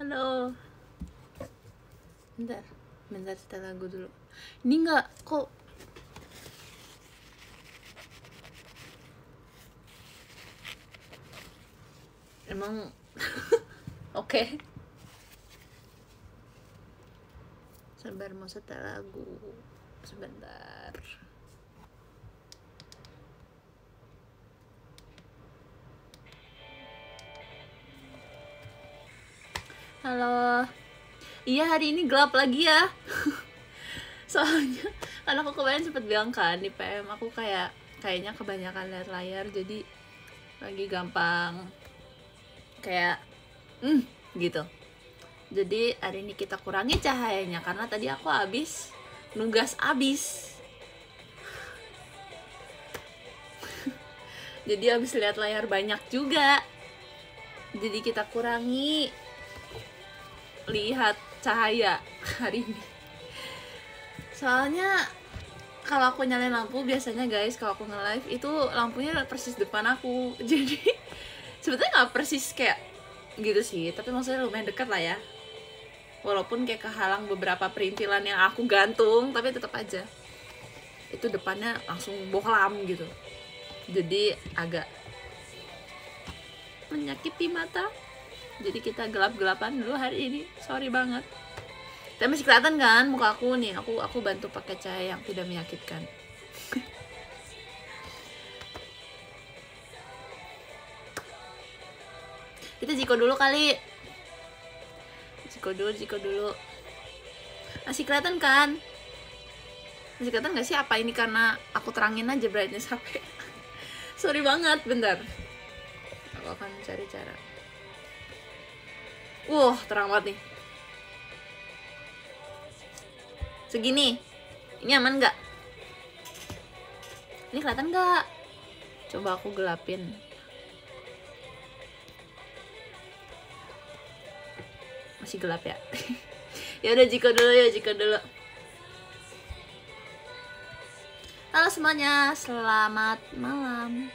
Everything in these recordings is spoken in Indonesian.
Halo. Bentar setel lagu dulu. Ini nggak kok. Emang oke. Sabar, mau setel lagu. Sebentar. Halo. Iya, hari ini gelap lagi ya. Soalnya kan aku kemarin sempet bilang kan di PM aku kayaknya kebanyakan lihat layar, jadi lagi gampang kayak gitu. Jadi hari ini kita kurangi cahayanya karena tadi aku habis nugas abis. Jadi habis lihat layar banyak juga. Jadi kita kurangi lihat cahaya hari ini. Soalnya kalau aku nyalain lampu biasanya guys, kalau aku nge-live itu lampunya persis depan aku. Jadi sebetulnya nggak persis kayak gitu sih, tapi maksudnya lumayan dekat lah ya. Walaupun kayak kehalang beberapa perintilan yang aku gantung, tapi tetap aja itu depannya langsung bohlam gitu. Jadi agak menyakiti mata. Jadi kita gelap-gelapan dulu hari ini. Sorry banget. Tapi masih kelihatan kan muka aku nih. Aku bantu pakai cahaya yang tidak menyakitkan. Kita jiko dulu kali. Jiko dulu. Masih kelihatan kan? Masih kelihatan gak sih apa ini karena aku terangin aja brightness HP. Sorry banget, bentar. Aku akan cari cara. Terang banget nih. Segini. Ini aman nggak? Ini kelihatan nggak? Coba aku gelapin. Masih gelap ya? Ya udah, jiko dulu. Halo semuanya, selamat malam.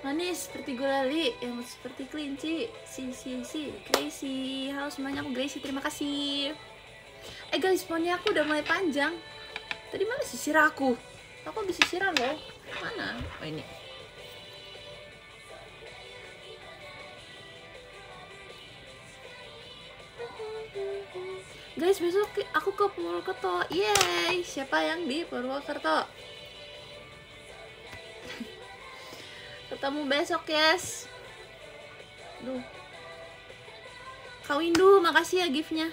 Manis seperti gulali, yang seperti kelinci. Gracie. Halo semuanya, aku Gracie, terima kasih. Guys, pohonnya aku udah mulai panjang. Tadi mana sisir aku? Aku habis sisiran loh. Mana? Oh ini. Guys, besok aku ke Purwokerto. Yeay, siapa yang di Purwokerto? Ketemu besok, yes. Duh. Kak Windu, makasih ya giftnya.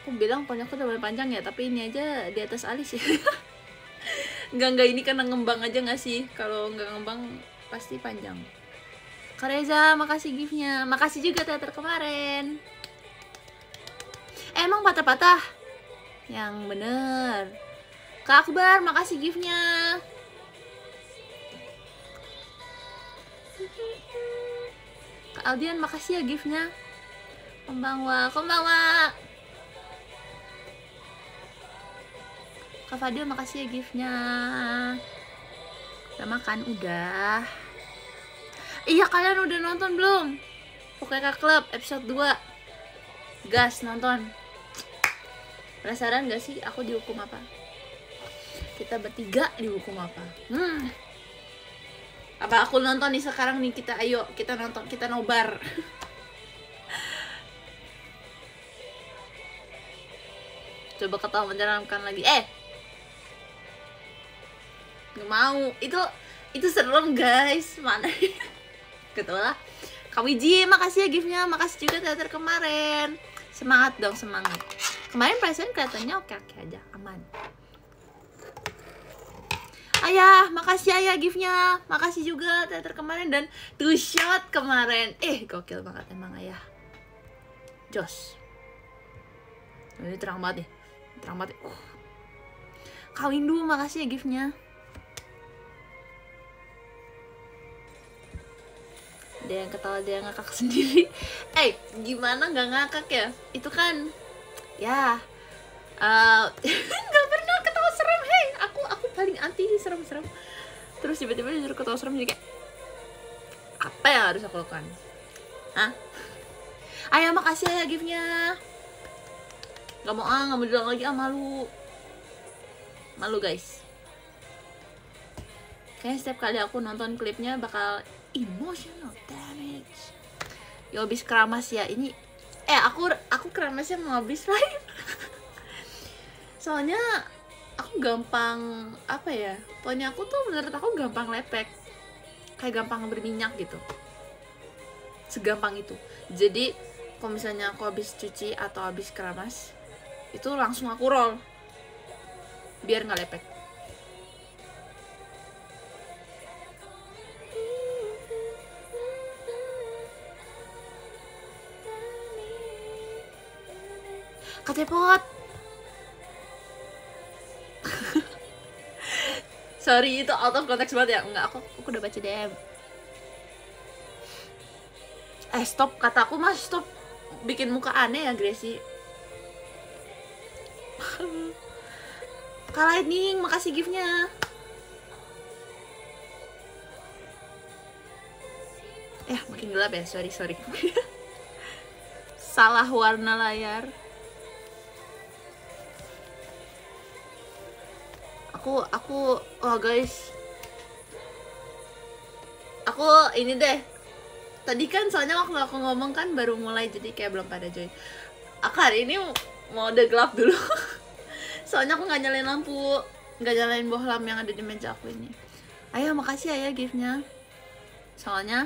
Aku bilang pohonnya aku udah mulai panjang ya, tapi ini aja di atas alis ya. Enggak, ini karena ngembang aja gak sih? Kalau nggak ngembang pasti panjang. Kak Reza, makasih giftnya. Makasih juga teater kemarin. Emang patah-patah? Yang bener. Kak Akbar, makasih giftnya. Kak Aldian, makasih ya giftnya. Konbanwa. Kak Fadil, makasih ya giftnya. Udah makan? Udah. Iya, kalian udah nonton belum? Pokoknya Club episode 2. Gas, nonton. Penasaran gak sih aku dihukum apa? Kita bertiga dihukum apa? Apa aku nonton nih sekarang nih, kita nonton, kita nobar. Coba ketawa menyeramkan lagi. Nggak mau. Itu serem guys. Mana? Ketawa lah. Kak Wiji, makasih ya giftnya. Makasih juga teater kemarin. Semangat dong, semangat. Kemarin perasaan kelihatannya oke aja, aman. Ayah, makasih Ayah giftnya. Makasih juga teater kemarin dan 2 shot kemarin. Gokil banget emang Ayah. Jos. Ini terang banget nih. Kak Windu, makasih ya giftnya. Dia yang ketawa, dia yang ngakak sendiri. Gimana nggak ngakak ya? Itu kan ya nggak pernah ketawa serem. paling anti serem-serem. Terus tiba-tiba disuruh ketawa serem, jadi kayak apa yang harus aku lakukan? Hah? Ayah makasih ya giftnya. Gak mau bilang lagi, malu guys. Kayaknya setiap kali aku nonton klipnya bakal emotional damage. Ya habis keramas ya ini. Aku keramasnya mau habis live. Soalnya aku gampang apa ya? Pokoknya aku tuh menurut aku gampang lepek. Kayak gampang berminyak gitu. Segampang itu. Jadi kalau misalnya aku habis cuci atau habis keramas, itu langsung aku roll biar nggak lepek. Katepot. Sorry, itu out of context banget ya. Enggak, aku udah baca DM. Stop, kataku mas, stop. Bikin muka aneh ya, Gracie. Kak Lightning, makasih giftnya. Makin gelap ya, sorry. Salah warna layar. Oh guys, aku ini deh. Tadi kan soalnya waktu aku ngomong kan baru mulai, jadi kayak belum pada join. Aku hari ini mau udah gelap dulu. Soalnya aku nggak nyalain lampu, nggak nyalain bohlam yang ada di meja aku ini. Ayah makasih ya giftnya. Soalnya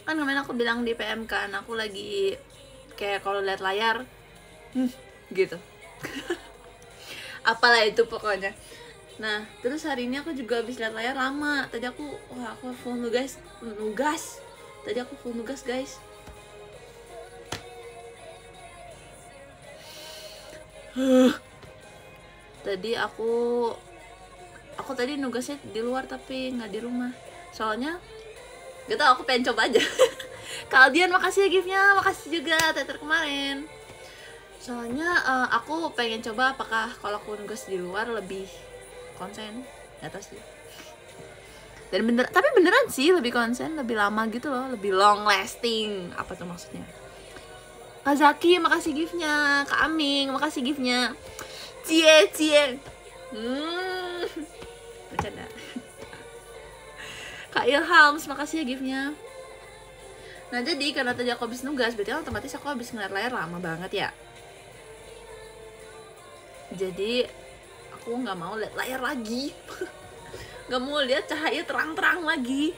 kan kemarin aku bilang di PM kan, aku lagi kayak kalau lihat layar gitu. Apalah itu pokoknya. Nah, terus hari ini aku juga habis lihat layar lama. Tadi aku full nugas. Tadi aku full nugas, guys. Tadi aku tadi nugasnya di luar tapi nggak di rumah. Soalnya gak tau, aku pengen coba aja. Kaldian makasih ya giftnya, makasih juga Teter kemarin. Soalnya aku pengen coba apakah kalau aku nugas di luar lebih konsen, nggak tahu sih. Dan tapi beneran sih lebih konsen, lebih lama gitu loh, lebih long lasting. Apa tuh maksudnya? Kak Zaki makasih giftnya, Kak Aming makasih giftnya, Cie bercanda. Kak Ilhams makasih ya giftnya. Nah jadi karena tadi aku habis nugas, berarti otomatis aku habis ngeliat layar lama banget ya. Jadi aku nggak mau lihat layar lagi. Nggak mau lihat cahaya terang-terang lagi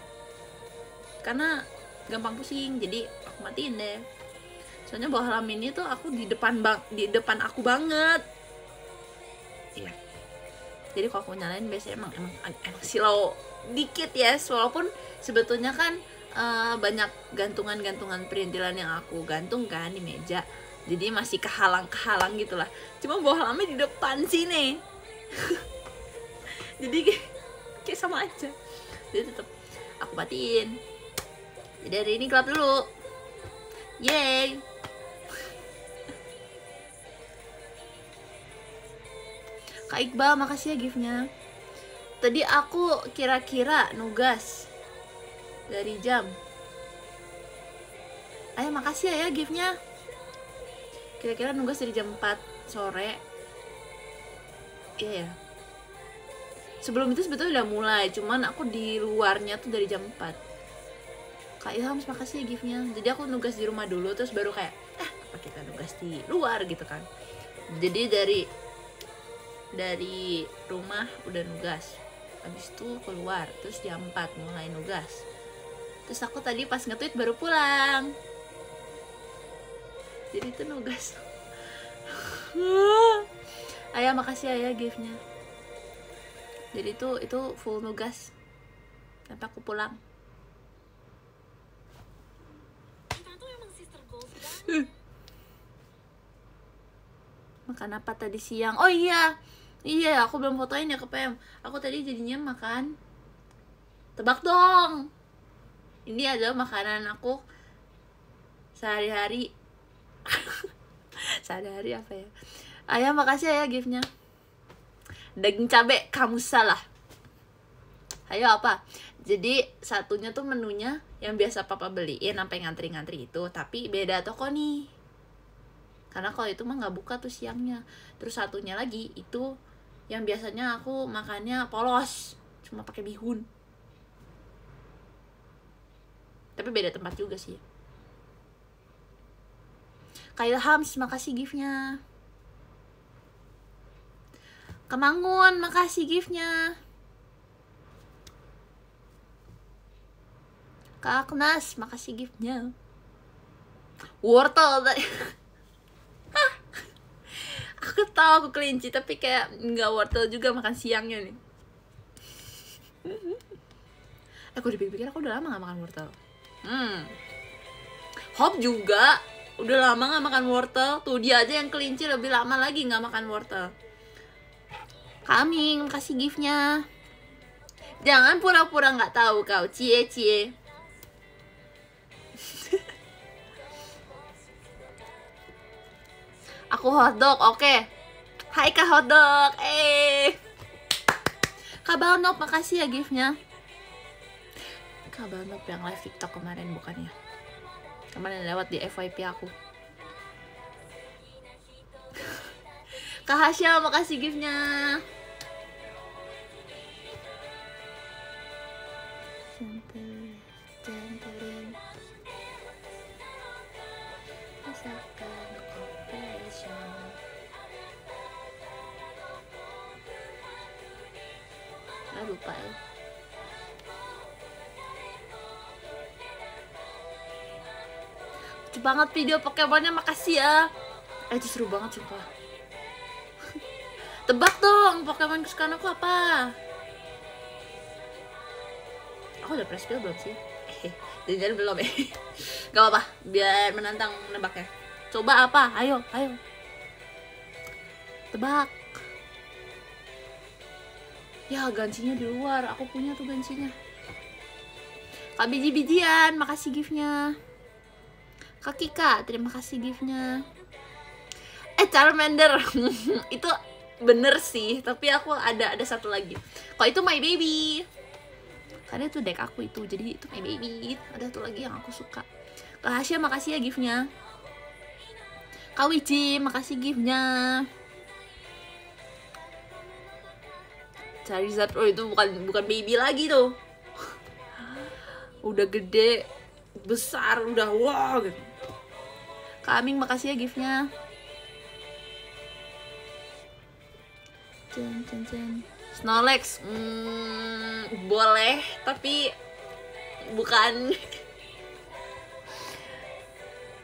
karena gampang pusing, jadi aku matiin deh. Soalnya bohlam ini tuh aku di depan aku banget. Iya. Jadi kalau aku nyalain biasanya emang silau dikit ya, walaupun sebetulnya kan banyak gantungan perintilan yang aku gantung kan di meja. Jadi masih kehalang gitulah. Cuma bohlamnya di depan sini. Jadi kayak sama aja. Jadi tetap aku matiin. Jadi hari ini gelap dulu. Yeay. Kak Iqbal makasih ya giftnya. Tadi aku kira-kira nugas dari jam. Ayah makasih ya giftnya. Kira-kira nugas dari jam 4 sore. Iya ya. Sebelum itu sebetulnya udah mulai, cuman aku di luarnya tuh dari jam 4. Kak Ilham makasih ya giftnya. Jadi aku nugas di rumah dulu, terus baru kayak apa kita nugas di luar gitu kan. Jadi dari rumah udah nugas, habis itu keluar, terus jam 4 mulai nugas. Terus aku tadi pas nge-tweet baru pulang. Jadi itu nugas. Ayah makasih ya giftnya. Jadi itu full nugas sampai aku pulang. Makan apa tadi siang? Oh iya, aku belum fotoin ya ke PM. Aku tadi jadinya makan, tebak dong. Ini adalah makanan aku sehari-hari. Sehari-hari apa ya? Ayah makasih ya giftnya. Daging cabe, kamu salah. Ayo apa? Jadi satunya tuh menunya yang biasa papa beliin sampai ngantri-ngantri itu, tapi beda toko nih. Karena kalau itu mah nggak buka tuh siangnya. Terus satunya lagi itu yang biasanya aku makannya polos, cuma pakai bihun. Tapi beda tempat juga sih. Kak Ilhams, makasih giftnya. Kemangun, makasih giftnya. Kak Agnes, makasih giftnya. Wortel tadi. Aku tahu aku kelinci, tapi kayak nggak wortel juga makan siangnya nih. Aku dipikir-pikir aku udah lama gak makan wortel. Hop juga udah lama gak makan wortel. Tuh dia aja yang kelinci lebih lama lagi gak makan wortel. Kaming, kasih giftnya. Jangan pura-pura gak tahu kau, cie. Aku hotdog, oke. Hai Kak Hotdog, Kak Balnop, makasih ya giftnya. Kak Balnop yang live TikTok kemarin bukannya? Kemarin lewat di FYP aku. Kak Hasya, makasih giftnya. Centelin masakan operation. Lupa ya. Lucu banget video Pokemonnya, makasih ya. Itu seru banget sumpah. Tebak dong Pokemon kesukaan aku apa? Aku udah press pill belum sih? Jadi belum ya. Gak apa-apa, biar menantang nebaknya. Coba apa? Ayo. Tebak. Ya, gansinya di luar. Aku punya tuh gansinya. Kak biji-bijian, makasih giftnya. Kak Kika, terima kasih giftnya. Charmander. Itu bener sih, tapi aku ada satu lagi. Kalau itu My Baby. Karena itu deck aku itu, jadi itu My Baby. Ada satu lagi yang aku suka. Kak Hasya, makasih ya giftnya. Kak Wiji, makasih giftnya. Charizard, oh itu bukan baby lagi tuh. Udah gede, besar, udah wow gitu. Kak Aming, makasih ya giftnya. Snorlax, boleh, tapi bukan.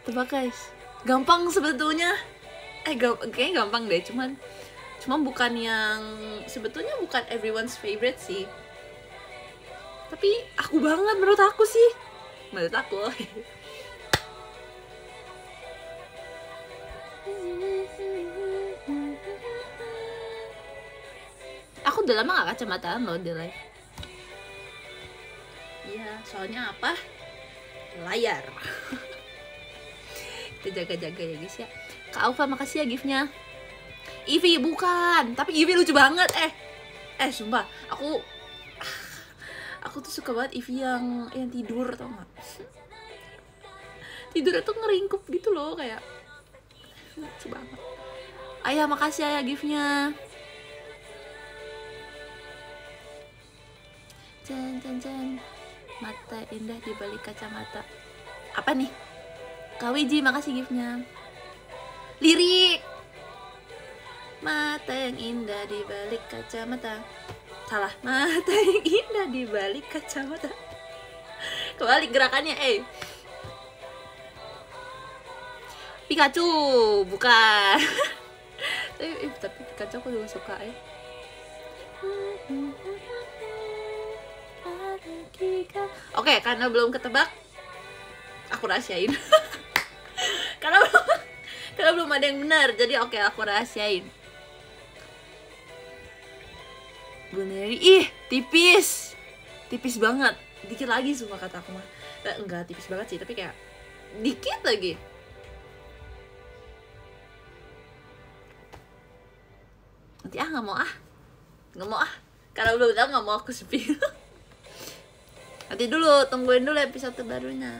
Tebak guys, gampang sebetulnya. Kayaknya gampang deh, cuman bukan yang, sebetulnya bukan everyone's favorite sih. Tapi aku banget menurut aku sih. Menurut aku. Aku udah lama gak kacamataan loh di live. Iya, soalnya apa? Layar. Kita jaga-jaga ya guys ya. Kak Alfa, makasih ya giftnya. Eevee bukan, tapi Eevee lucu banget. Sumpah, aku tuh suka banget Eevee yang tidur, tau gak? Tidurnya tuh ngeringkup gitu loh, kayak lucu banget. Ayah, makasih ayah giftnya. Cen. Mata indah di balik kacamata. Apa nih? Kak Wiji, makasih giftnya. Lirik. Mata yang indah di balik kacamata. Salah. Mata yang indah di balik kacamata. Kebalik gerakannya, Pikachu, bukan. Tapi Pikachu aku juga suka, Oke, karena belum ketebak, aku rahasiain. karena belum ada yang benar, jadi oke, aku rahasiain. Buneri, tipis banget, dikit lagi sumpah kata aku mah. Enggak tipis banget sih, tapi kayak dikit lagi. Nanti nggak mau, karena belum tahu, nggak mau aku spill. Nanti dulu, tungguin dulu episode barunya.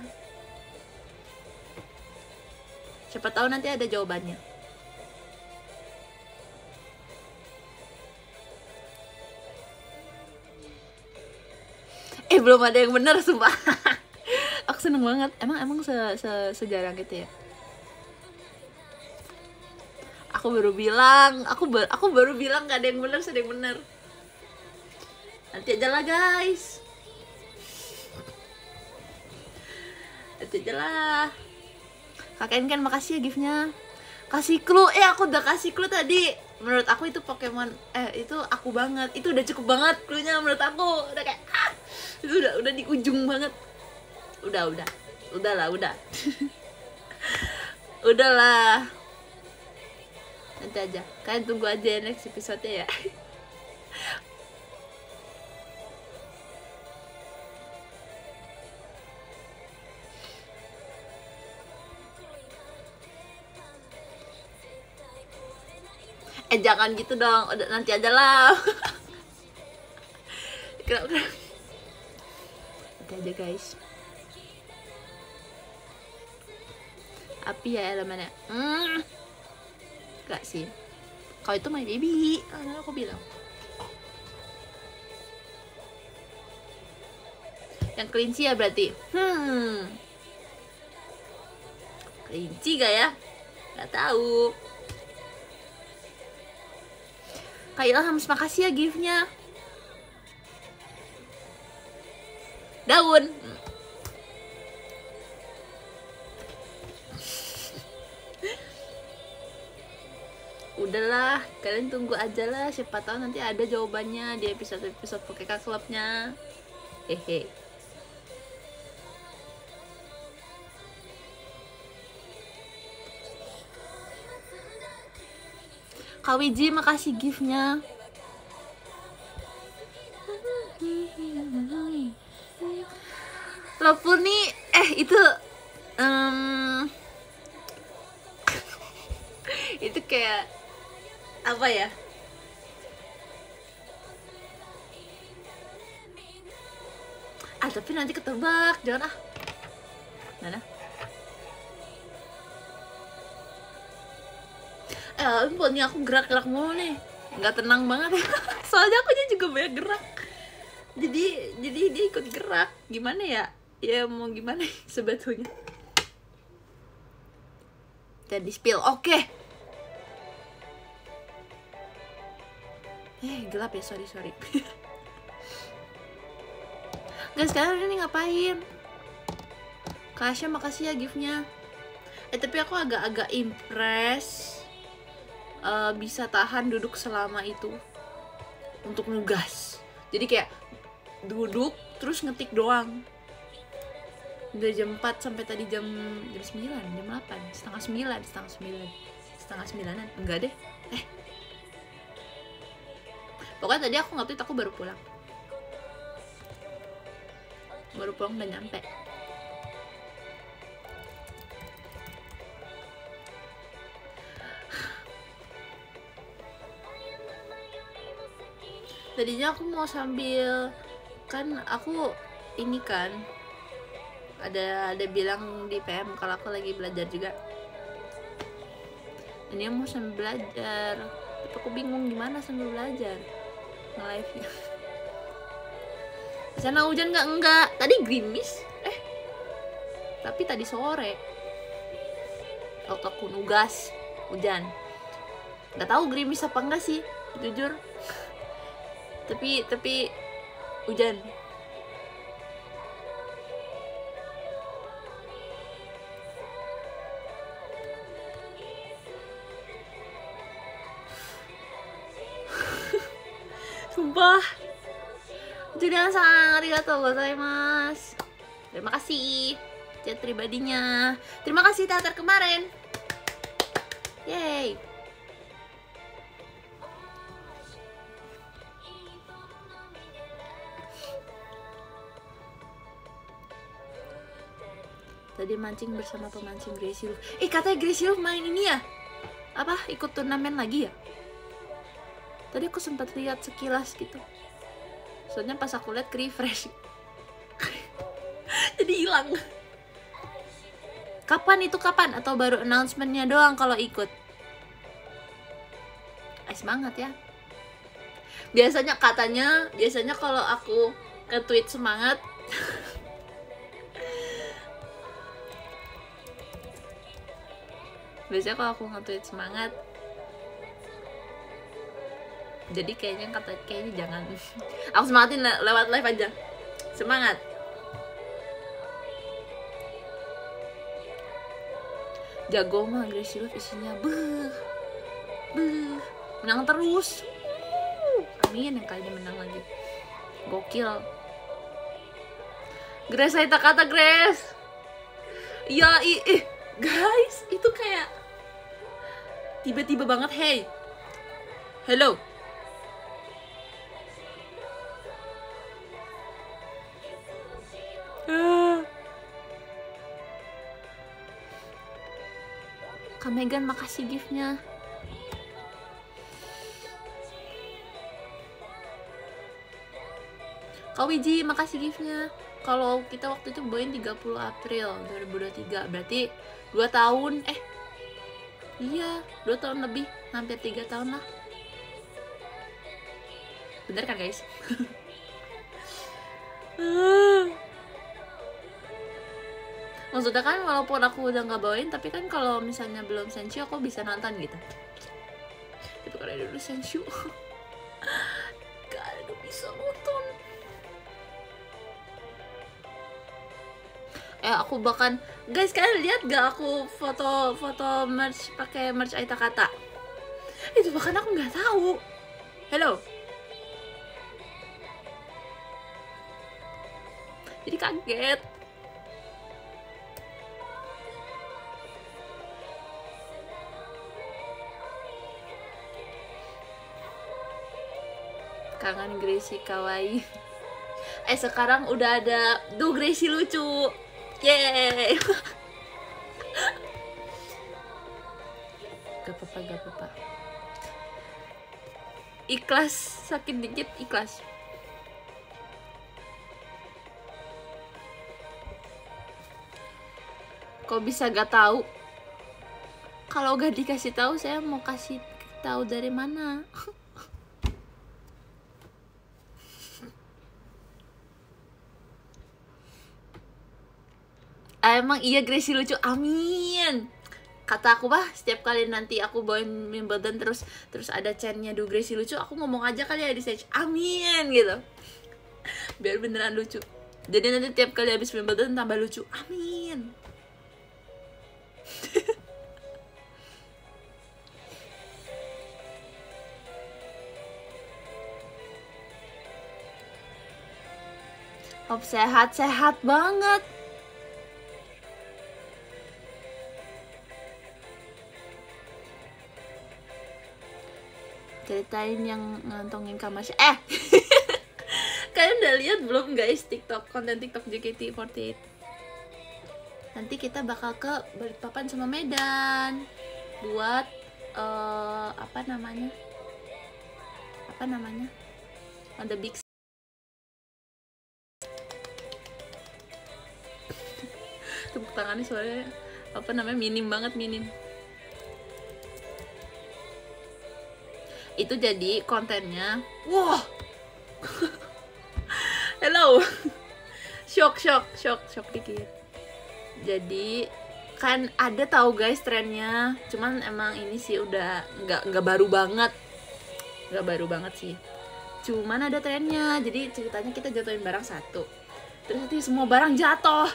Siapa tahu nanti ada jawabannya. Belum ada yang benar sumpah. Aku seneng banget. Emang sejarang gitu ya. Aku baru bilang gak ada yang benar, ada yang benar. Nanti aja lah guys. Nanti aja lah. Kakak kan makasih ya giftnya. Kasih clue, aku udah kasih clue tadi. Menurut aku itu Pokemon, itu aku banget. Itu udah cukup banget clue-nya menurut aku. Udah kayak itu udah di ujung banget. Udahlah. Udahlah. Nanti aja. Kalian tunggu aja next episode ya. Jangan gitu dong. Udah nanti aja lah. Nanti aja guys. Api ya elemennya. Gak sih. Kalau itu my baby, karena aku bilang. Yang kelinci ya berarti. Kelinci gak ya? Gak tahu. Kak Ilham, makasih ya giftnya. Daun. Udahlah, kalian tunggu aja lah. Siapa tahu nanti ada jawabannya di episode Pokeka Clubnya. Hehe. Kak Wiji, makasih giftnya. Walaupun nih, itu itu kayak apa ya? Tapi nanti ketebak, jangan ah. Mana? Handphonenya aku gerak-gerak mulu nih, nggak tenang banget. Soalnya aku juga banyak gerak, jadi dia ikut gerak. Gimana ya? Ya mau gimana sebetulnya. Jadi spill, oke. Gelap ya, sorry. Guys, kalian ini ngapain? Kasya, makasih ya giftnya. Tapi aku agak impress. Bisa tahan duduk selama itu untuk nugas. Jadi kayak duduk terus ngetik doang. Udah jam 4 sampai tadi jam 9, jam 8, setengah 9, enggak deh. Pokoknya tadi aku nge-tweet, aku baru pulang dan nyampe. Tadinya aku mau sambil, kan aku ini kan ada bilang di PM kalau aku lagi belajar juga. Ini mau sambil belajar, tapi aku bingung gimana sambil belajar nge-live-nya. Di sana hujan nggak? Enggak. Tadi gerimis. Tapi tadi sore waktu aku nugas hujan. Nggak tahu gerimis apa enggak sih, jujur. Tapi hujan. Sumpah. Judang-san, arigatou gozaimasu. Terima kasih chat pribadinya. Terima kasih teater kemarin. Yeay. Tadi mancing bersama pemancing Gracie Roof. Katanya Gracie Roof main ini ya? Apa? Ikut turnamen lagi ya? Tadi aku sempat lihat sekilas gitu. Soalnya pas aku lihat refresh. jadi hilang. Kapan itu, kapan? Atau baru announcementnya doang kalau ikut? Semangat ya. Biasanya kalau aku nge-tweet semangat biasanya kalau aku nge-tweet semangat, jadi kayaknya jangan. Aku semangatin lewat live aja. Semangat. Jago mah Gracie Love isinya menang terus. Amin, yang kali ini menang lagi. Gokil. Grace, saya tak kata Grace. Ya, guys, itu kayak tiba-tiba banget. Hey, hello. Kak Megan, makasih giftnya. Kak Wiji, makasih giftnya. Kalau kita waktu itu bawain 30 April 2023, berarti 2 tahun. Iya, 2 tahun lebih, hampir 3 tahun lah. Bener kan guys? Maksudnya kan walaupun aku udah nggak bawain, tapi kan kalau misalnya belum Senshu aku bisa nonton gitu. Itu karena dulu Senshu gak ada bisa nonton. Aku bahkan, guys, kalian lihat gak aku foto merch pakai merch Aita Kata? Itu bahkan aku nggak tahu. Hello. Jadi kaget. Kangen Gracie kawaii. Sekarang udah ada Gracie lucu. Yeay. Gak apa-apa. Ikhlas, sakit dikit ikhlas. Kok bisa gak tahu? Kalau gak dikasih tahu, saya mau kasih tahu dari mana? Emang iya Gracie lucu, amin. Kata aku setiap kali nanti aku bawain Wimbledon terus ada chantnya Gracie lucu, aku ngomong aja kali ya di stage, amin gitu. Biar beneran lucu. Jadi nanti tiap kali habis Wimbledon tambah lucu, amin. Hop sehat banget. Ceritain yang ngantongin Kamasya. Kalian udah lihat belum guys konten TikTok JKT48? Nanti kita bakal ke Balikpapan sama Medan buat apa namanya on the big tepuk tangannya suaranya minim banget. Itu jadi kontennya, wah. Hello. shock dikit. Jadi kan ada tahu guys trennya, cuman emang ini sih udah nggak baru banget sih, cuman ada trennya. Jadi ceritanya kita jatuhin barang satu, terus nanti semua barang jatuh,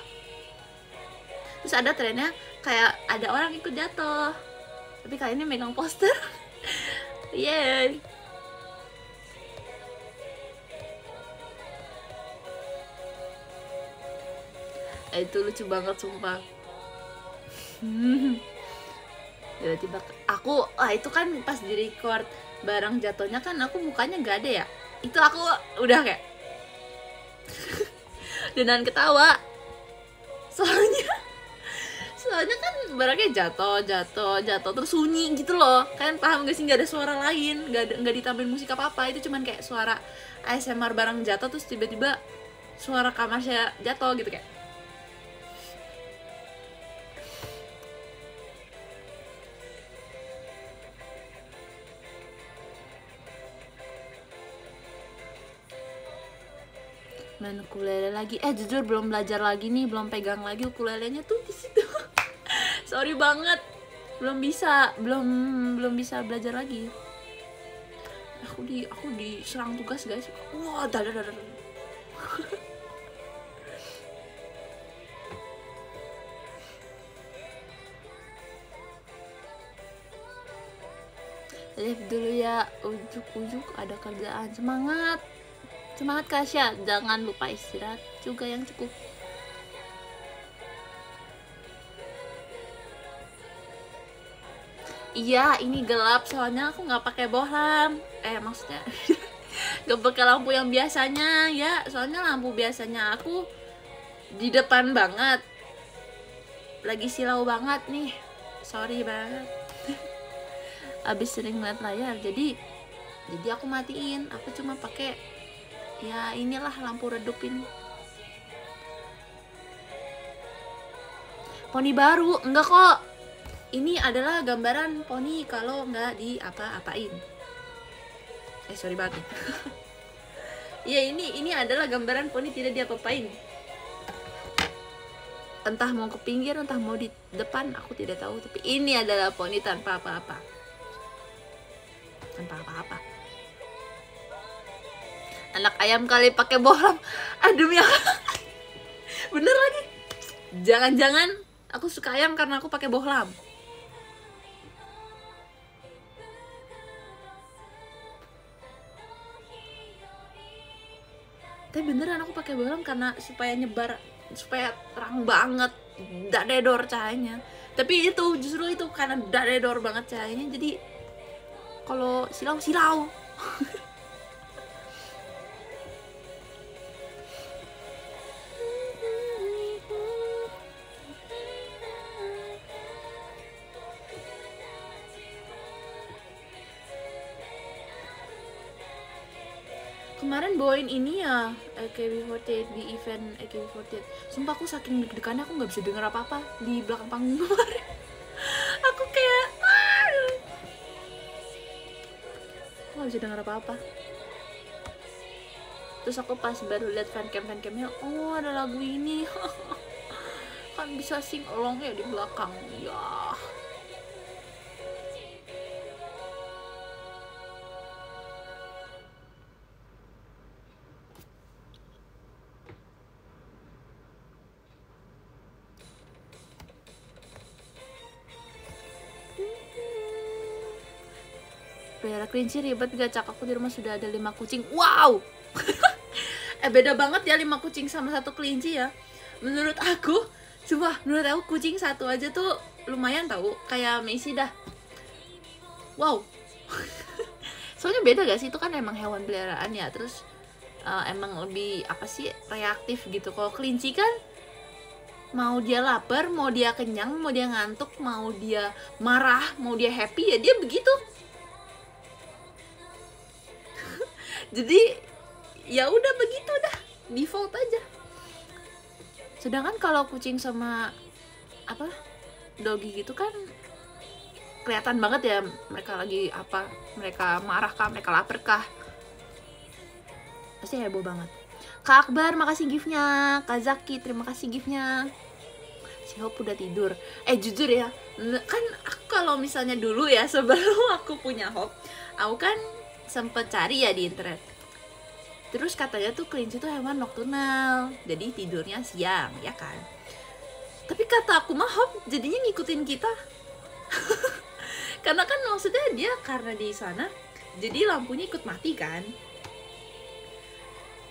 terus ada trennya kayak ada orang ikut jatuh, tapi kali ini megang poster. Yeay. Itu lucu banget sumpah. Tiba-tiba aku itu kan pas di record barang jatuhnya kan aku mukanya gak ada ya, itu aku udah kayak dengan ketawa soalnya kan barangnya jatuh terus sunyi gitu loh. Kalian paham gak sih, nggak ada suara lain, nggak ditambahin musik apa itu cuman kayak suara ASMR barang jatuh terus tiba-tiba suara Kamasya jatuh gitu kayak main ukulele lagi. Jujur belum belajar lagi nih, belum pegang lagi ukulelenya tuh di situ. Sorry banget, belum bisa belajar lagi. Aku diserang tugas guys. Wah, dadar. Live dulu ya, ujuk-ujuk ada kerjaan. Semangat Kasya, jangan lupa istirahat juga yang cukup. Iya, ini gelap soalnya aku nggak pakai bohlam. Maksudnya nggak pakai lampu yang biasanya ya. Soalnya lampu biasanya aku di depan banget. Lagi silau banget nih. Sorry banget. Abis sering liat layar, jadi aku matiin. Aku cuma pakai ya inilah lampu redup ini. Poni baru enggak kok. Ini adalah gambaran poni kalau nggak di apa-apain. Sorry banget. Ya ini adalah gambaran poni tidak diapa-apain. Entah mau ke pinggir, entah mau di depan, aku tidak tahu. Tapi ini adalah poni tanpa apa-apa. Anak ayam kali pakai bohlam. Aduh ya. Bener lagi. Jangan-jangan aku suka ayam karena aku pakai bohlam. Tapi beneran aku pakai bohlam karena supaya terang banget, dadedor cahayanya. Tapi itu justru itu karena dadedor banget cahayanya, jadi kalau silau. Kemarin bawain ini ya, AKB48 di event AKB48. Sumpah aku saking deg-degannya aku nggak bisa denger apa-apa di belakang panggung kemarin. Aku kayak aku nggak bisa denger apa-apa. Terus aku pas baru lihat fancamnya, oh ada lagu ini. Kan bisa sing along ya di belakang ya. Pelihara kelinci ribet gak? Cak, aku di rumah sudah ada 5 kucing. Wow. Beda banget ya 5 kucing sama 1 kelinci ya. Menurut aku kucing 1 aja tuh lumayan tahu, kayak Messi dah. Wow. Soalnya beda gak sih, itu kan emang hewan peliharaan ya. Terus emang lebih reaktif gitu. Kalau kelinci kan mau dia lapar, mau dia kenyang, mau dia ngantuk, mau dia marah, mau dia happy ya dia begitu. Jadi ya udah begitu dah, default aja. Sedangkan kalau kucing sama doggy gitu kan kelihatan banget ya mereka lagi mereka marah kah, mereka lapar kah, pasti heboh banget. Kak Akbar makasih giftnya, Kak Zaki terima kasih giftnya. Si Hop udah tidur. Jujur ya, kan aku kalau misalnya dulu ya sebelum aku punya Hop, aku kan sempet cari ya di internet. Terus katanya tuh kelinci tuh hewan nokturnal, jadi tidurnya siang ya kan. Tapi kata aku mah Hop jadinya ngikutin kita. Karena kan maksudnya dia karena di sana jadi lampunya ikut mati kan.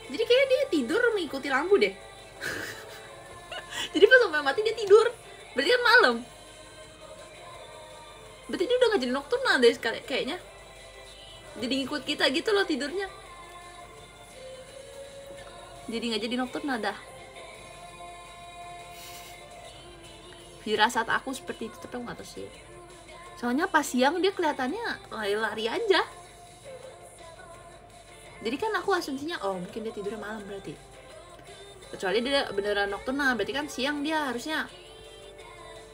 Jadi kayak dia tidur mengikuti lampu deh. Jadi pas sampai mati dia tidur. Berarti kan malam. Berarti dia udah gak jadi nokturnal deh kayaknya. Jadi ngikut kita gitu loh tidurnya. Jadi gak jadi nokturnal dah. Firasat aku seperti itu, tapi aku gak tahu sih. Soalnya pas siang dia kelihatannya lari-lari aja. Jadi kan aku asumsinya mungkin dia tidurnya malam berarti. Kecuali dia beneran nokturnal, berarti kan siang dia harusnya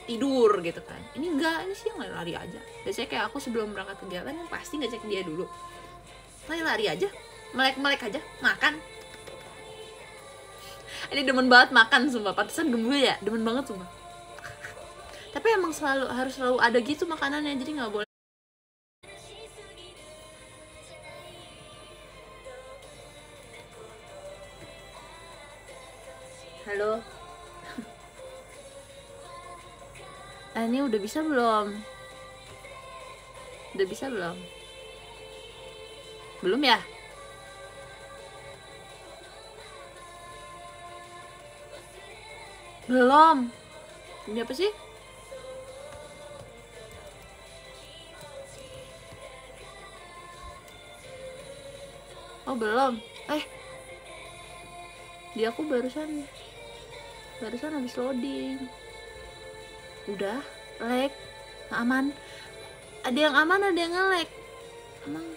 tidur gitu kan. Ini enggak, ini siang lari-lari aja. Biasanya kayak aku sebelum berangkat kegiatan pasti ngecek dia dulu. Lari-lari aja, melek-melek aja, makan. Ini demen banget makan sumpah, pantesan gemuk ya, demen banget sumpah. Tapi emang harus selalu ada gitu makanannya, jadi nggak boleh. Halo. Ini udah bisa belum? Udah bisa belum? Belum ya? Belum. Ini apa sih? Oh belum. Di aku barusan habis loading. Udah lag. Aman. Ada yang aman, ada yang nge-lag. Emang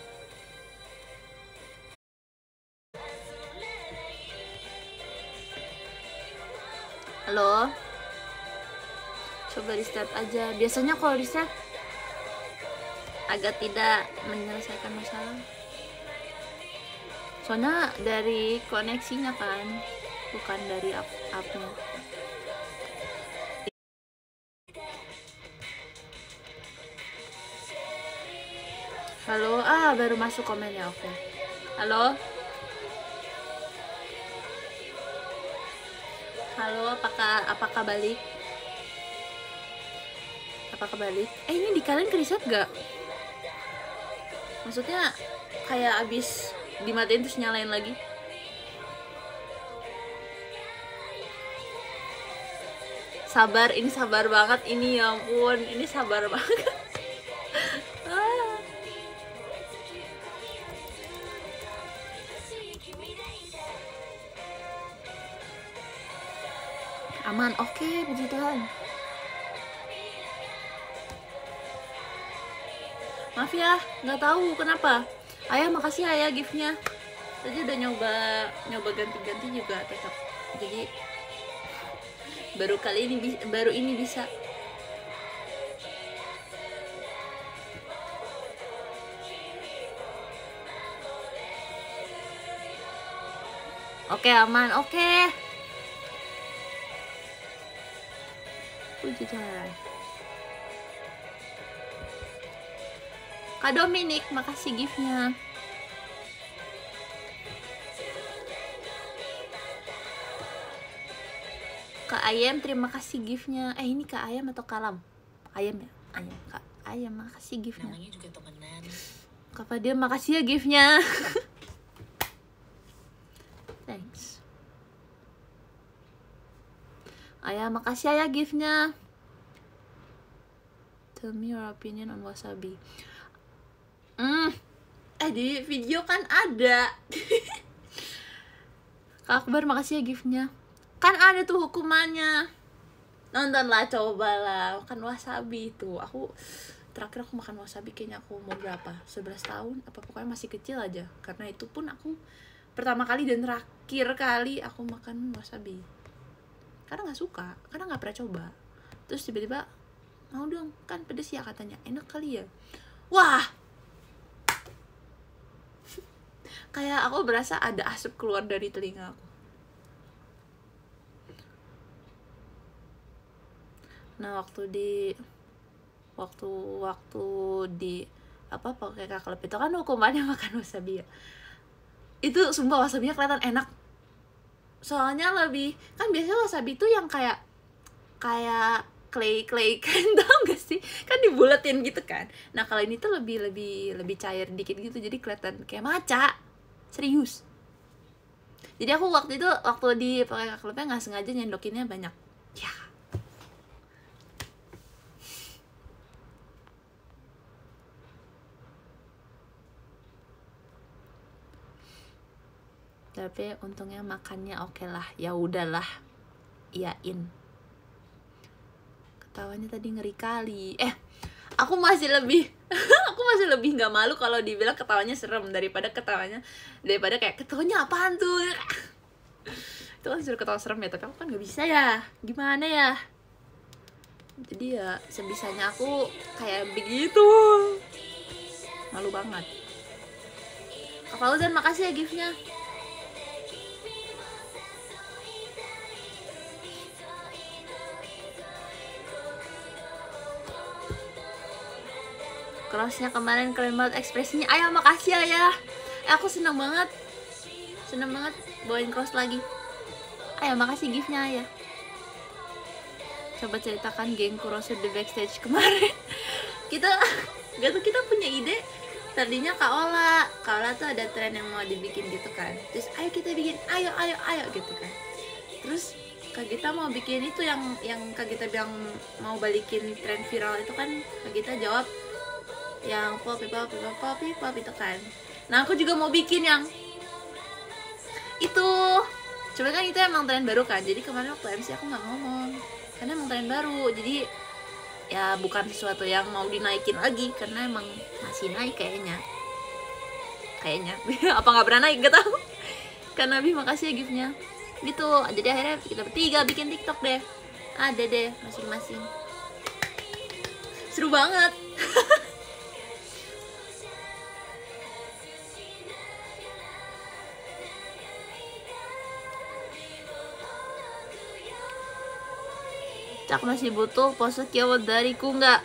halo, coba di start aja. Biasanya kalau di start agak tidak menyelesaikan masalah, soalnya dari koneksinya kan, bukan dari appnya. Halo, baru masuk komennya. Oke. Halo, apakah balik? Apakah balik? Ini di kalian kereset gak? Maksudnya kayak abis dimatiin terus nyalain lagi? Sabar, ini sabar banget, ini ya ampun, ini sabar banget. Aman, oke, puji Tuhan. Maaf ya, nggak tahu kenapa. Ayah, makasih Ayah giftnya. Tadi udah nyoba ganti-ganti juga tetap. Jadi baru ini bisa. Oke, aman, oke. Puji Tuhan. Kak Dominic, makasih giftnya. Kak Ayam, terima kasih giftnya. Ini Kak Ayam atau Kalam? Ayam ya? Ayam, Kak Ayam, makasih giftnya. Namanya juga temenan. Kak Fadil, makasih ya giftnya. Thanks. Ayah, makasih Ayah giftnya. Tell me your opinion on wasabi. Di video kan ada. Kak Akbar, makasih ya giftnya. Kan ada tuh hukumannya. Nontonlah, cobalah makan wasabi itu. Terakhir aku makan wasabi kayaknya aku mau berapa? 11 tahun apa pokoknya masih kecil aja. Karena itu pun aku pertama kali dan terakhir kali aku makan wasabi. Karena nggak suka, karena nggak pernah coba. Terus tiba-tiba mau dong, kan pedes ya katanya, enak kali ya. Wah, kayak aku berasa ada asap keluar dari telinga aku. Nah, waktu di pakai kaklep itu kan hukumannya makan wasabi ya. Itu sumpah wasabinya kelihatan enak. Soalnya lebih, kan biasanya wasabi itu yang kayak clay kan, tau gak sih? Kan dibulatin gitu kan. Nah, kalau ini tuh lebih cair dikit gitu, jadi kelihatan kayak maca. Serius. Jadi aku waktu di pakai kaklepnya nggak sengaja nyendokinnya banyak. Ya. Tapi untungnya makannya oke lah, ya udahlah, iyain. Ketawanya tadi ngeri kali. Aku masih lebih nggak malu kalau dibilang ketawanya serem daripada kayak ketawanya apaan tuh. Itu kan suruh ketawa serem ya, tapi aku kan nggak bisa ya, gimana ya. Jadi ya sebisanya aku kayak begitu, malu banget. Kak Fauzan, makasih ya giftnya. Crossnya kemarin keren banget ekspresinya. Ayah makasih Ayah. Aku seneng banget bawain cross lagi. Ayah makasih giftnya Ayah. Coba ceritakan geng Kurosu di backstage kemarin. Kita punya ide. Tadinya Kak Ola tuh ada tren yang mau dibikin gitu kan. Terus ayo kita bikin, ayo gitu kan. Terus Kak Gita mau bikin itu yang Kak Gita bilang mau balikin tren viral itu kan. Kak Gita jawab yang pop itu kan. Nah aku juga mau bikin yang itu. Coba kan itu emang tren baru kan. Jadi kemarin waktu MC aku nggak ngomong karena emang tren baru. Jadi ya bukan sesuatu yang mau dinaikin lagi karena emang masih naik kayaknya apa nggak pernah naik gak tau. Karena Nabi makasih ya giftnya gitu. Jadi akhirnya kita bertiga bikin TikTok deh. Ada deh masing-masing. Seru banget. Cak masih butuh pose Kyowo dariku nggak?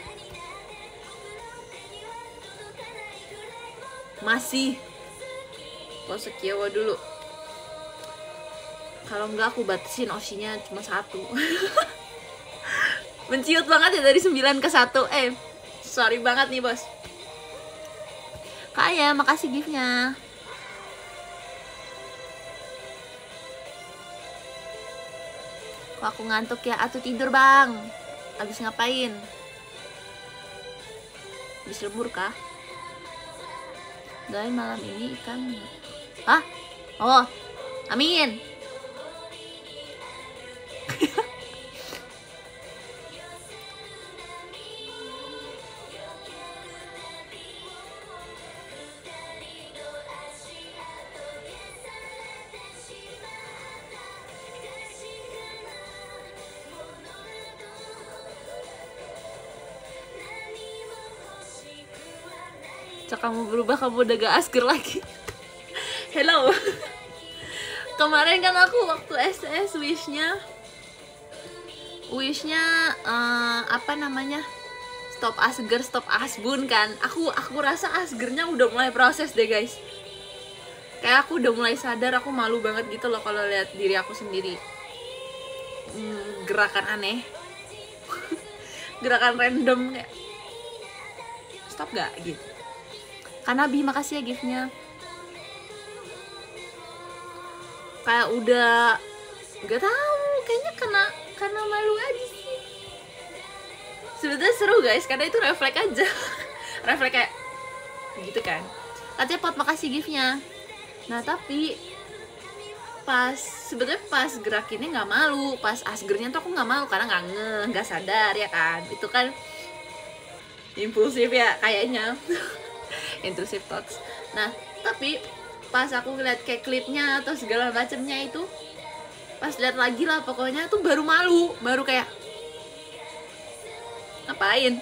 Masih. Pose Kyowo dulu. Kalau enggak aku batasin osinya cuma 1. Menciut banget ya dari 9 ke 1. Sorry banget nih bos. Kaya, makasih giftnya. Kok aku ngantuk ya? Atuh tidur bang. Abis ngapain? Abis lembur kah? Doain malam ini ikan. Hah? Oh, amin. Cak kamu berubah, kamu udah gak asker lagi. Hello. Kemarin kan aku waktu SS wishnya apa namanya, stop asger, stop asbun kan. Aku rasa asgernya udah mulai proses deh guys. Kayak aku udah mulai sadar, aku malu banget gitu loh kalau lihat diri aku sendiri gerakan aneh. Gerakan random kayak stop gak gitu. Karena Bi makasih ya giftnya. Kayak udah gak tahu, kayaknya karena malu aja sih. Sebetulnya seru guys, karena itu refleks aja. Refleks kayak gitu kan. Katanya Pot makasih giftnya. Nah tapi sebetulnya pas gerakinnya nggak malu, pas asgernya tuh aku nggak malu karena nggak sadar ya kan. Itu kan impulsif ya kayaknya. Intrusive thoughts. Nah tapi pas aku ngeliat kayak klipnya atau segala macamnya itu, pas lihat lagi lah pokoknya tuh baru malu, baru kayak ngapain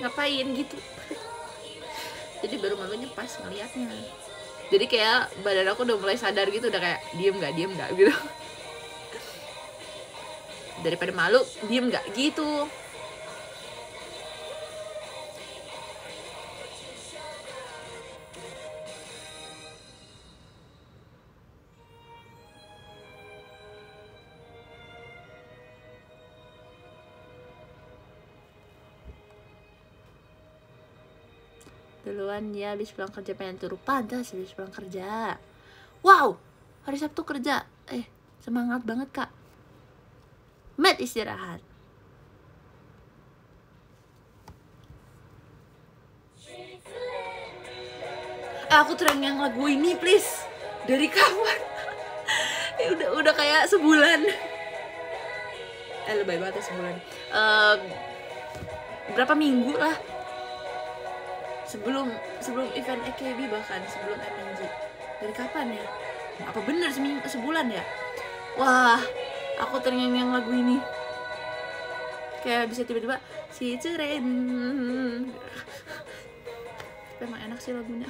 ngapain gitu. Jadi baru malunya pas ngeliatnya. Jadi kayak badan aku udah mulai sadar gitu, udah kayak diem nggak gitu. Daripada malu diem nggak gitu. Duluan ya, habis pulang kerja pengen turu. Pantas habis pulang kerja. Wow, hari Sabtu kerja. Semangat banget kak. Matt istirahat. Aku tren yang lagu ini please. Dari kapan? udah kayak sebulan. Lebay banget ya sebulan. Berapa minggu lah. Sebelum event AKB, bahkan sebelum MNG. Dari kapan ya? Apa bener sebulan ya? Wah, aku terngiang-ngiang lagu ini. Kayak bisa tiba-tiba si Ceren. Tapi emang enak sih lagunya.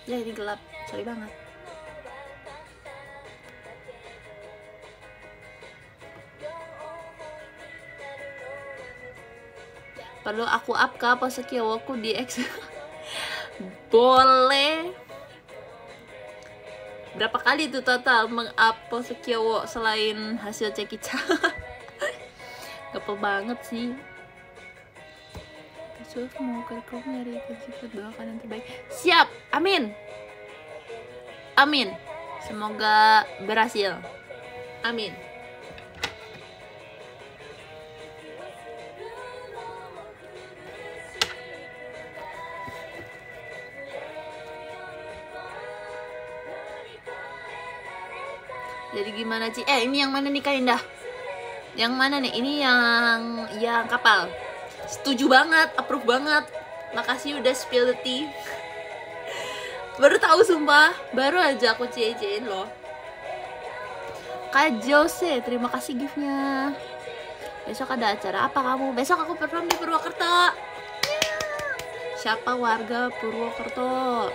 Ya ini gelap, sorry banget. Perlu aku up ka pose Kyowoku di X? Boleh. Berapa kali tuh total meng-up pose Kyowo selain hasil cekica? Gapel banget sih. Besok mau ke kamu nyari konsisten, doakan yang terbaik. Siap, amin. Amin. Semoga berhasil. Amin. Jadi gimana Ci? Ini yang mana nih Kak Indah? Yang mana nih? Ini yang kapal. Setuju banget, approve banget. Makasih udah spill the tea. Baru tahu sumpah, baru aja aku cie-ciein loh. Kak Jose, terima kasih giftnya. Besok ada acara apa kamu? Besok aku perform di Purwokerto. Siapa warga Purwokerto?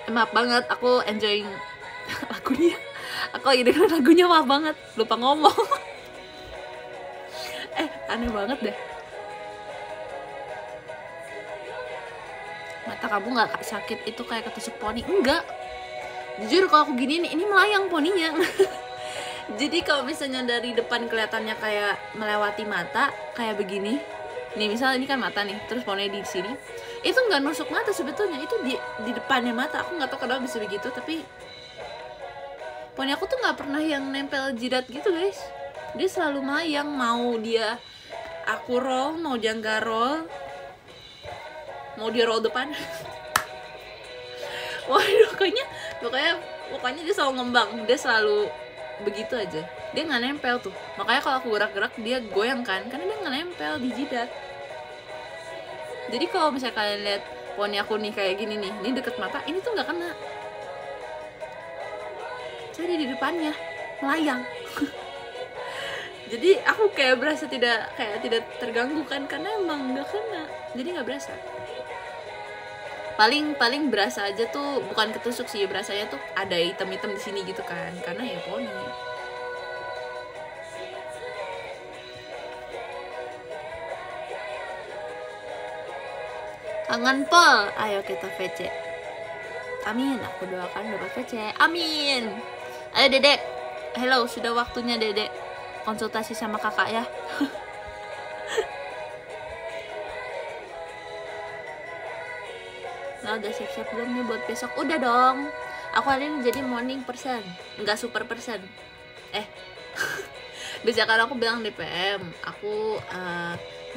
Maaf banget, aku enjoying lagunya. Aku lagi dengerin lagunya, maaf banget, lupa ngomong. Aneh banget deh. Mata kamu nggak sakit itu kayak ketusuk poni? Enggak. Jujur kalau aku gini nih, ini melayang poninya. Jadi kalau misalnya dari depan kelihatannya kayak melewati mata, kayak begini. Nih misalnya ini kan mata nih, terus poni di sini. Itu nggak nusuk mata sebetulnya, itu di depannya mata. Aku nggak tahu kenapa bisa begitu, tapi poni aku tuh nggak pernah yang nempel jidat gitu guys. Dia selalu melayang, mau dia aku roll, mau dia nggak roll, mau dia roll depan. Waduh, pokoknya dia selalu ngembang, dia selalu begitu aja, dia nggak nempel tuh. Makanya kalau aku gerak-gerak dia goyang kan, karena dia nggak nempel di jidat. Jadi kalau misalnya kalian lihat poni aku nih kayak gini nih, ini deket mata, ini tuh nggak kena. Jadi di depannya melayang. Jadi aku kayak berasa tidak terganggu kan, karena emang nggak kena, jadi nggak berasa. Paling berasa aja tuh bukan ketusuk sih, berasanya tuh ada hitam-hitam di sini gitu kan, karena ya poni. Kangen Pol, ayo kita VC. Amin, aku doakan dapat VC. Amin. Ayo Dedek, hello, sudah waktunya Dedek konsultasi sama kakak ya. Nah, udah siap-siap belum nih buat besok? Udah dong. Aku hari ini jadi morning person, nggak super person. Bisa kan aku bilang di PM, aku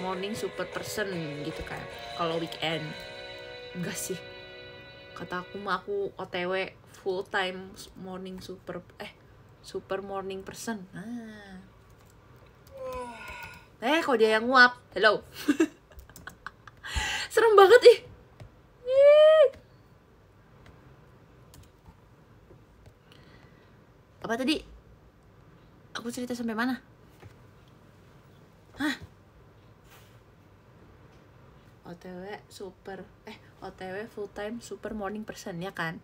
morning super person gitu kan. Kalau weekend enggak sih. Kata aku mah aku OTW full time morning super morning person. Kok dia yang nguap. Hello. Serem banget ih. Apa tadi? Aku cerita sampai mana? OTW full time super morning person ya kan.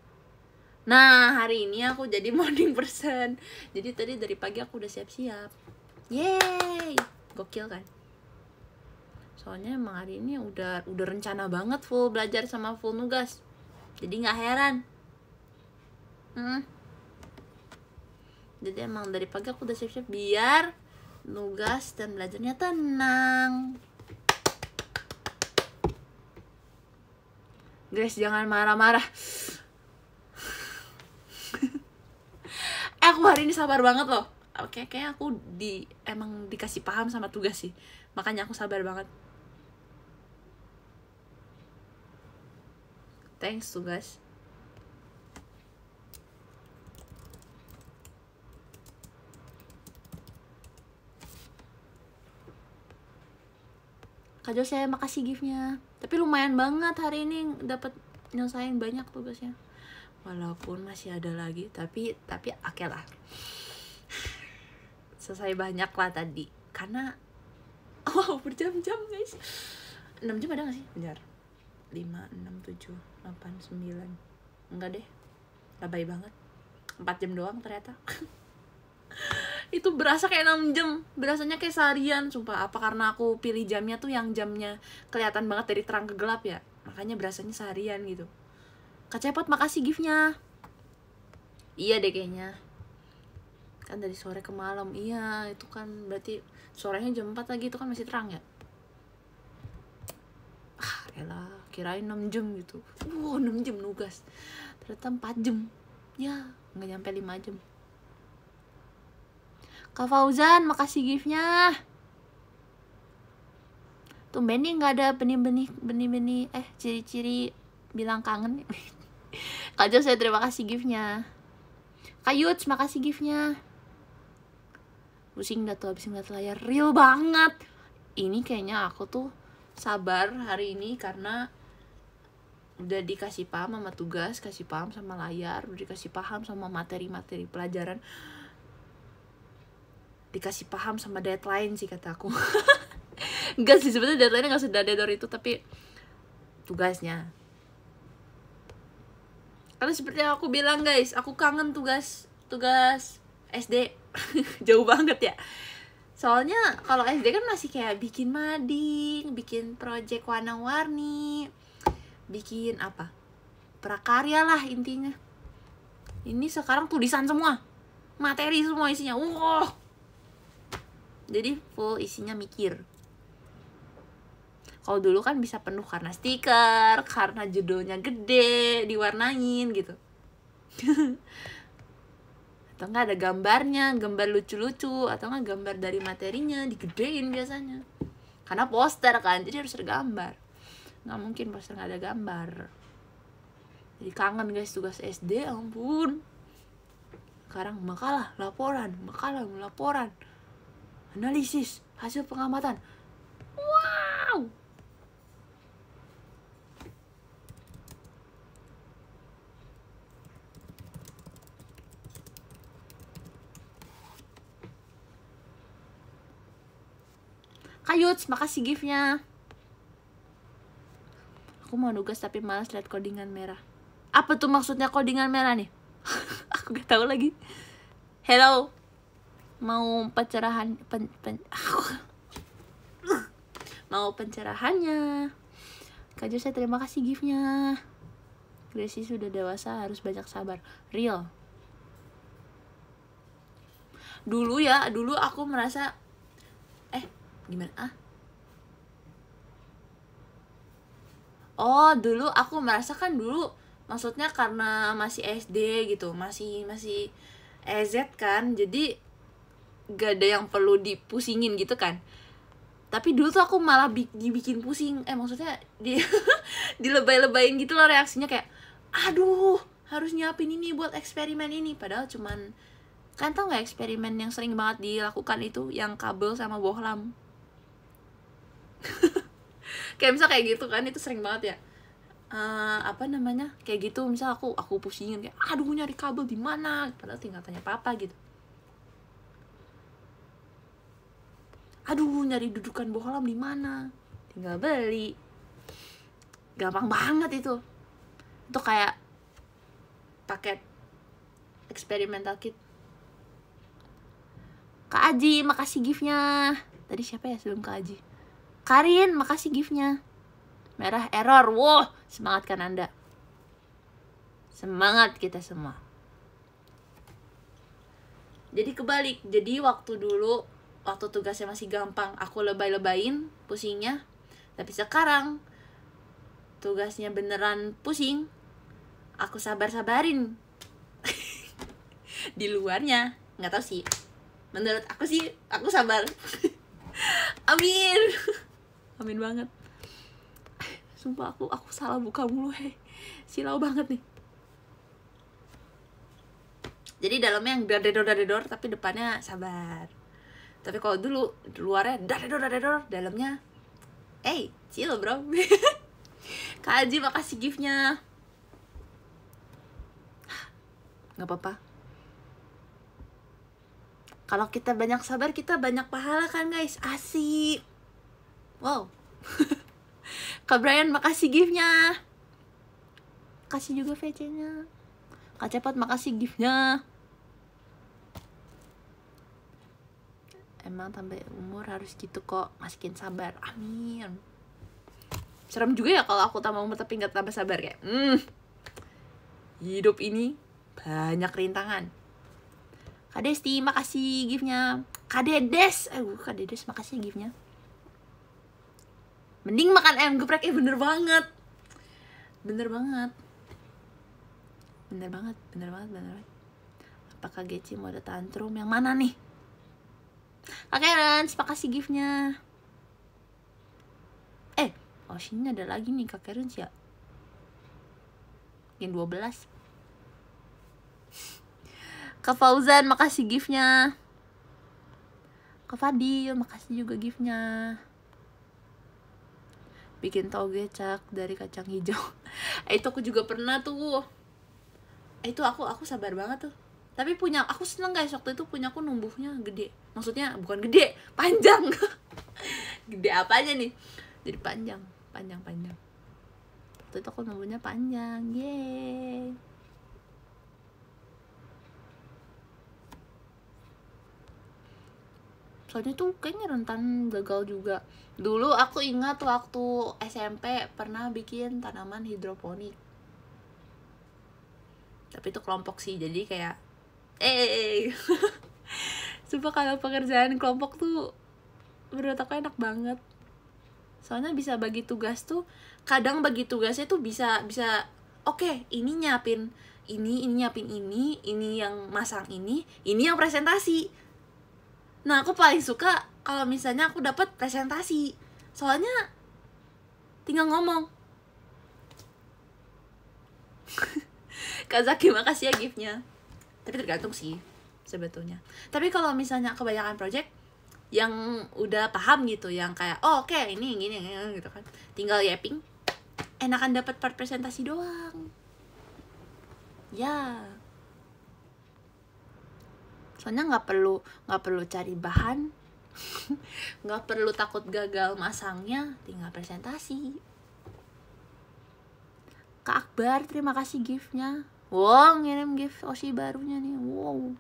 Nah, hari ini aku jadi morning person. Jadi tadi dari pagi aku udah siap-siap. Yeay, gokil kan? Soalnya emang hari ini udah rencana banget full belajar sama full nugas. Jadi nggak heran. Jadi emang dari pagi aku udah siap-siap biar nugas dan belajarnya tenang. Guys, jangan marah-marah. Aku hari ini sabar banget loh. Oke, kayak aku emang dikasih paham sama tugas sih. Makanya aku sabar banget. Thanks tugas. Kak Jose makasih giftnya. Tapi lumayan banget hari ini dapat nyelesain banyak tugasnya. Walaupun masih ada lagi, tapi oke lah. Selesai banyak lah tadi. Karena wow, berjam-jam guys. 6 jam ada gak sih? Bentar. 5, 6, 7, 8, 9. Enggak deh. Lebay banget. 4 jam doang ternyata. Itu berasa kayak 6 jam. Berasanya kayak seharian, sumpah. Apa karena aku pilih jamnya tuh yang jamnya kelihatan banget dari terang ke gelap ya? Makanya berasanya seharian gitu. Kak Cepot makasih giftnya. Iya deh kayaknya. Kan dari sore ke malam. Iya, itu kan berarti sorenya jam 4 lagi, itu kan masih terang ya. Elah, kirain 6 jam gitu. 6 jam nugas. Ternyata 4 jam. Ya, nggak nyampe 5 jam. Kak Fauzan, makasih giftnya. Tumben nih nggak ada benih-benih ciri-ciri bilang kangen. Kak Jo, saya terima kasih giftnya. Kak Yuts, makasih giftnya. Pusing dah tuh abis ngeliat layar, real banget. Ini kayaknya aku tuh sabar hari ini karena udah dikasih paham sama tugas, kasih paham sama layar, udah dikasih paham sama materi-materi pelajaran, dikasih paham sama deadline sih kataku. Enggak sih, sebenarnya deadline-nya gak sedadedor itu, tapi tugasnya. Karena seperti yang aku bilang guys, aku kangen tugas SD. Jauh banget ya. Soalnya kalau SD kan masih kayak bikin mading, bikin project warna-warni, bikin apa, prakarya lah intinya. Ini sekarang tulisan semua, materi semua isinya. Wow. Jadi full isinya mikir. Kalau dulu kan bisa penuh karena stiker, karena judulnya gede, diwarnain gitu. Atau nggak ada gambarnya, gambar lucu-lucu, atau nggak gambar dari materinya digedein biasanya. Karena poster kan, jadi harus ada gambar. Nggak mungkin poster nggak ada gambar. Jadi kangen guys tugas SD, ampun. Sekarang makalah, laporan, analisis, hasil pengamatan. Wow. Kayuts, makasih giftnya. Aku mau nugas tapi malas lihat codingan merah. Apa tuh maksudnya codingan merah nih? Aku gak tahu lagi. Hello. Mau pencerahan mau pencerahannya. Kak Jo, saya terima kasih giftnya. Gracie sudah dewasa, harus banyak sabar. Real. Dulu aku merasa gimana dulu aku merasakan dulu, maksudnya karena masih SD gitu, masih EZ kan, jadi gak ada yang perlu dipusingin gitu kan. Tapi dulu tuh aku malah dibikin pusing, maksudnya dilebay-lebayin gitu loh reaksinya, kayak aduh harus nyiapin ini buat eksperimen ini, padahal cuman, kan tau gak eksperimen yang sering banget dilakukan itu yang kabel sama bohlam. Kayak misal kayak gitu kan, itu sering banget ya, kayak gitu. Misal aku pusingin kayak aduh nyari kabel di mana, padahal tinggal tanya papa gitu. Aduh nyari dudukan bohlam di mana, tinggal beli. Gampang banget itu kayak paket eksperimental kit. Kak Aji, makasih giftnya. Tadi siapa ya sebelum Kak Aji? Karin, makasih giftnya. Merah error. Wow, semangat kan Anda? Semangat kita semua. Jadi kebalik. Jadi waktu dulu, waktu tugasnya masih gampang, aku lebay-lebayin pusingnya. Tapi sekarang tugasnya beneran pusing, aku sabar-sabarin. Di luarnya nggak tahu sih. Menurut aku sih, aku sabar. Amin. Amin banget. Sumpah aku salah buka mulu, silau banget nih. Jadi dalamnya yang dadedor, tapi depannya sabar. Tapi kalau dulu luarnya dadedor, dalamnya chill bro. Kak Aji makasih giftnya. Nggak apa-apa. Kalau kita banyak sabar, kita banyak pahala kan guys. Asik. Wow. Kak Brian makasih giftnya. Kasih juga VC-nya. Kak Cepat makasih giftnya. Emang tambah umur harus gitu kok, masukin sabar. Amin. Serem juga ya kalau aku tambah umur tapi nggak tambah sabar kayak. Hidup ini banyak rintangan. Kak Desti makasih giftnya. Kak Dedes, Kak Dedes makasih giftnya. Mending makan ayam geprek, bener banget. Bener banget. Apakah Geci mau ada tantrum? Yang mana nih? Kak Kerens, makasih giftnya. Sini ada lagi nih Kak Kerens ya. Yang 12. Kak Fauzan, makasih giftnya. Kak Fadil, makasih juga giftnya. Bikin toge cak dari kacang hijau. Itu aku juga pernah tuh. Itu aku sabar banget tuh. Tapi aku seneng guys, waktu itu punya aku numbuhnya gede. Maksudnya bukan gede, panjang. Gede apanya nih? Jadi panjang. Waktu itu aku numbuhnya panjang. Yeay. Soalnya tuh kayaknya rentan gagal juga. Dulu aku ingat waktu SMP pernah bikin tanaman hidroponik. Tapi itu kelompok sih, jadi kayak sumpah kalau pekerjaan kelompok tuh menurut aku enak banget. Soalnya bisa bagi tugas tuh, kadang bagi tugasnya tuh bisa oke, ini nyiapin ini nyiapin ini yang masang ini yang presentasi. Nah, aku paling suka kalau misalnya aku dapat presentasi. Soalnya tinggal ngomong. Kak Zaki makasih ya giftnya. Tapi tergantung sih sebetulnya. Tapi kalau misalnya kebanyakan project yang udah paham gitu, yang kayak oke, ini gini gitu kan, tinggal yapping, enakan dapat part presentasi doang ya. Soalnya nggak perlu cari bahan. Nggak perlu takut gagal masangnya, tinggal presentasi. Kak Akbar, terima kasih giftnya. Wow, ngirim gift Oshi barunya nih. Wow.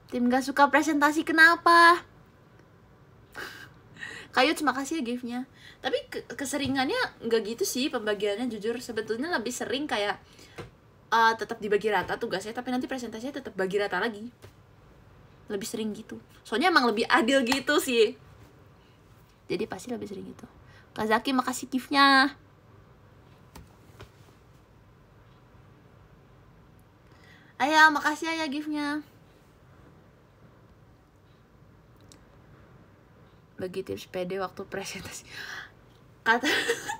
Tim gak suka presentasi kenapa? Kayu, terima kasih ya giftnya. Tapi keseringannya nggak gitu sih pembagiannya, jujur. Sebetulnya lebih sering kayak tetap dibagi rata tugasnya, tapi nanti presentasinya tetap bagi rata lagi. Lebih sering gitu. Soalnya emang lebih adil gitu sih. Jadi pasti lebih sering gitu. Kak Zaki makasih giftnya. Ayah, makasih ya giftnya. Bagi tips PD waktu presentasi.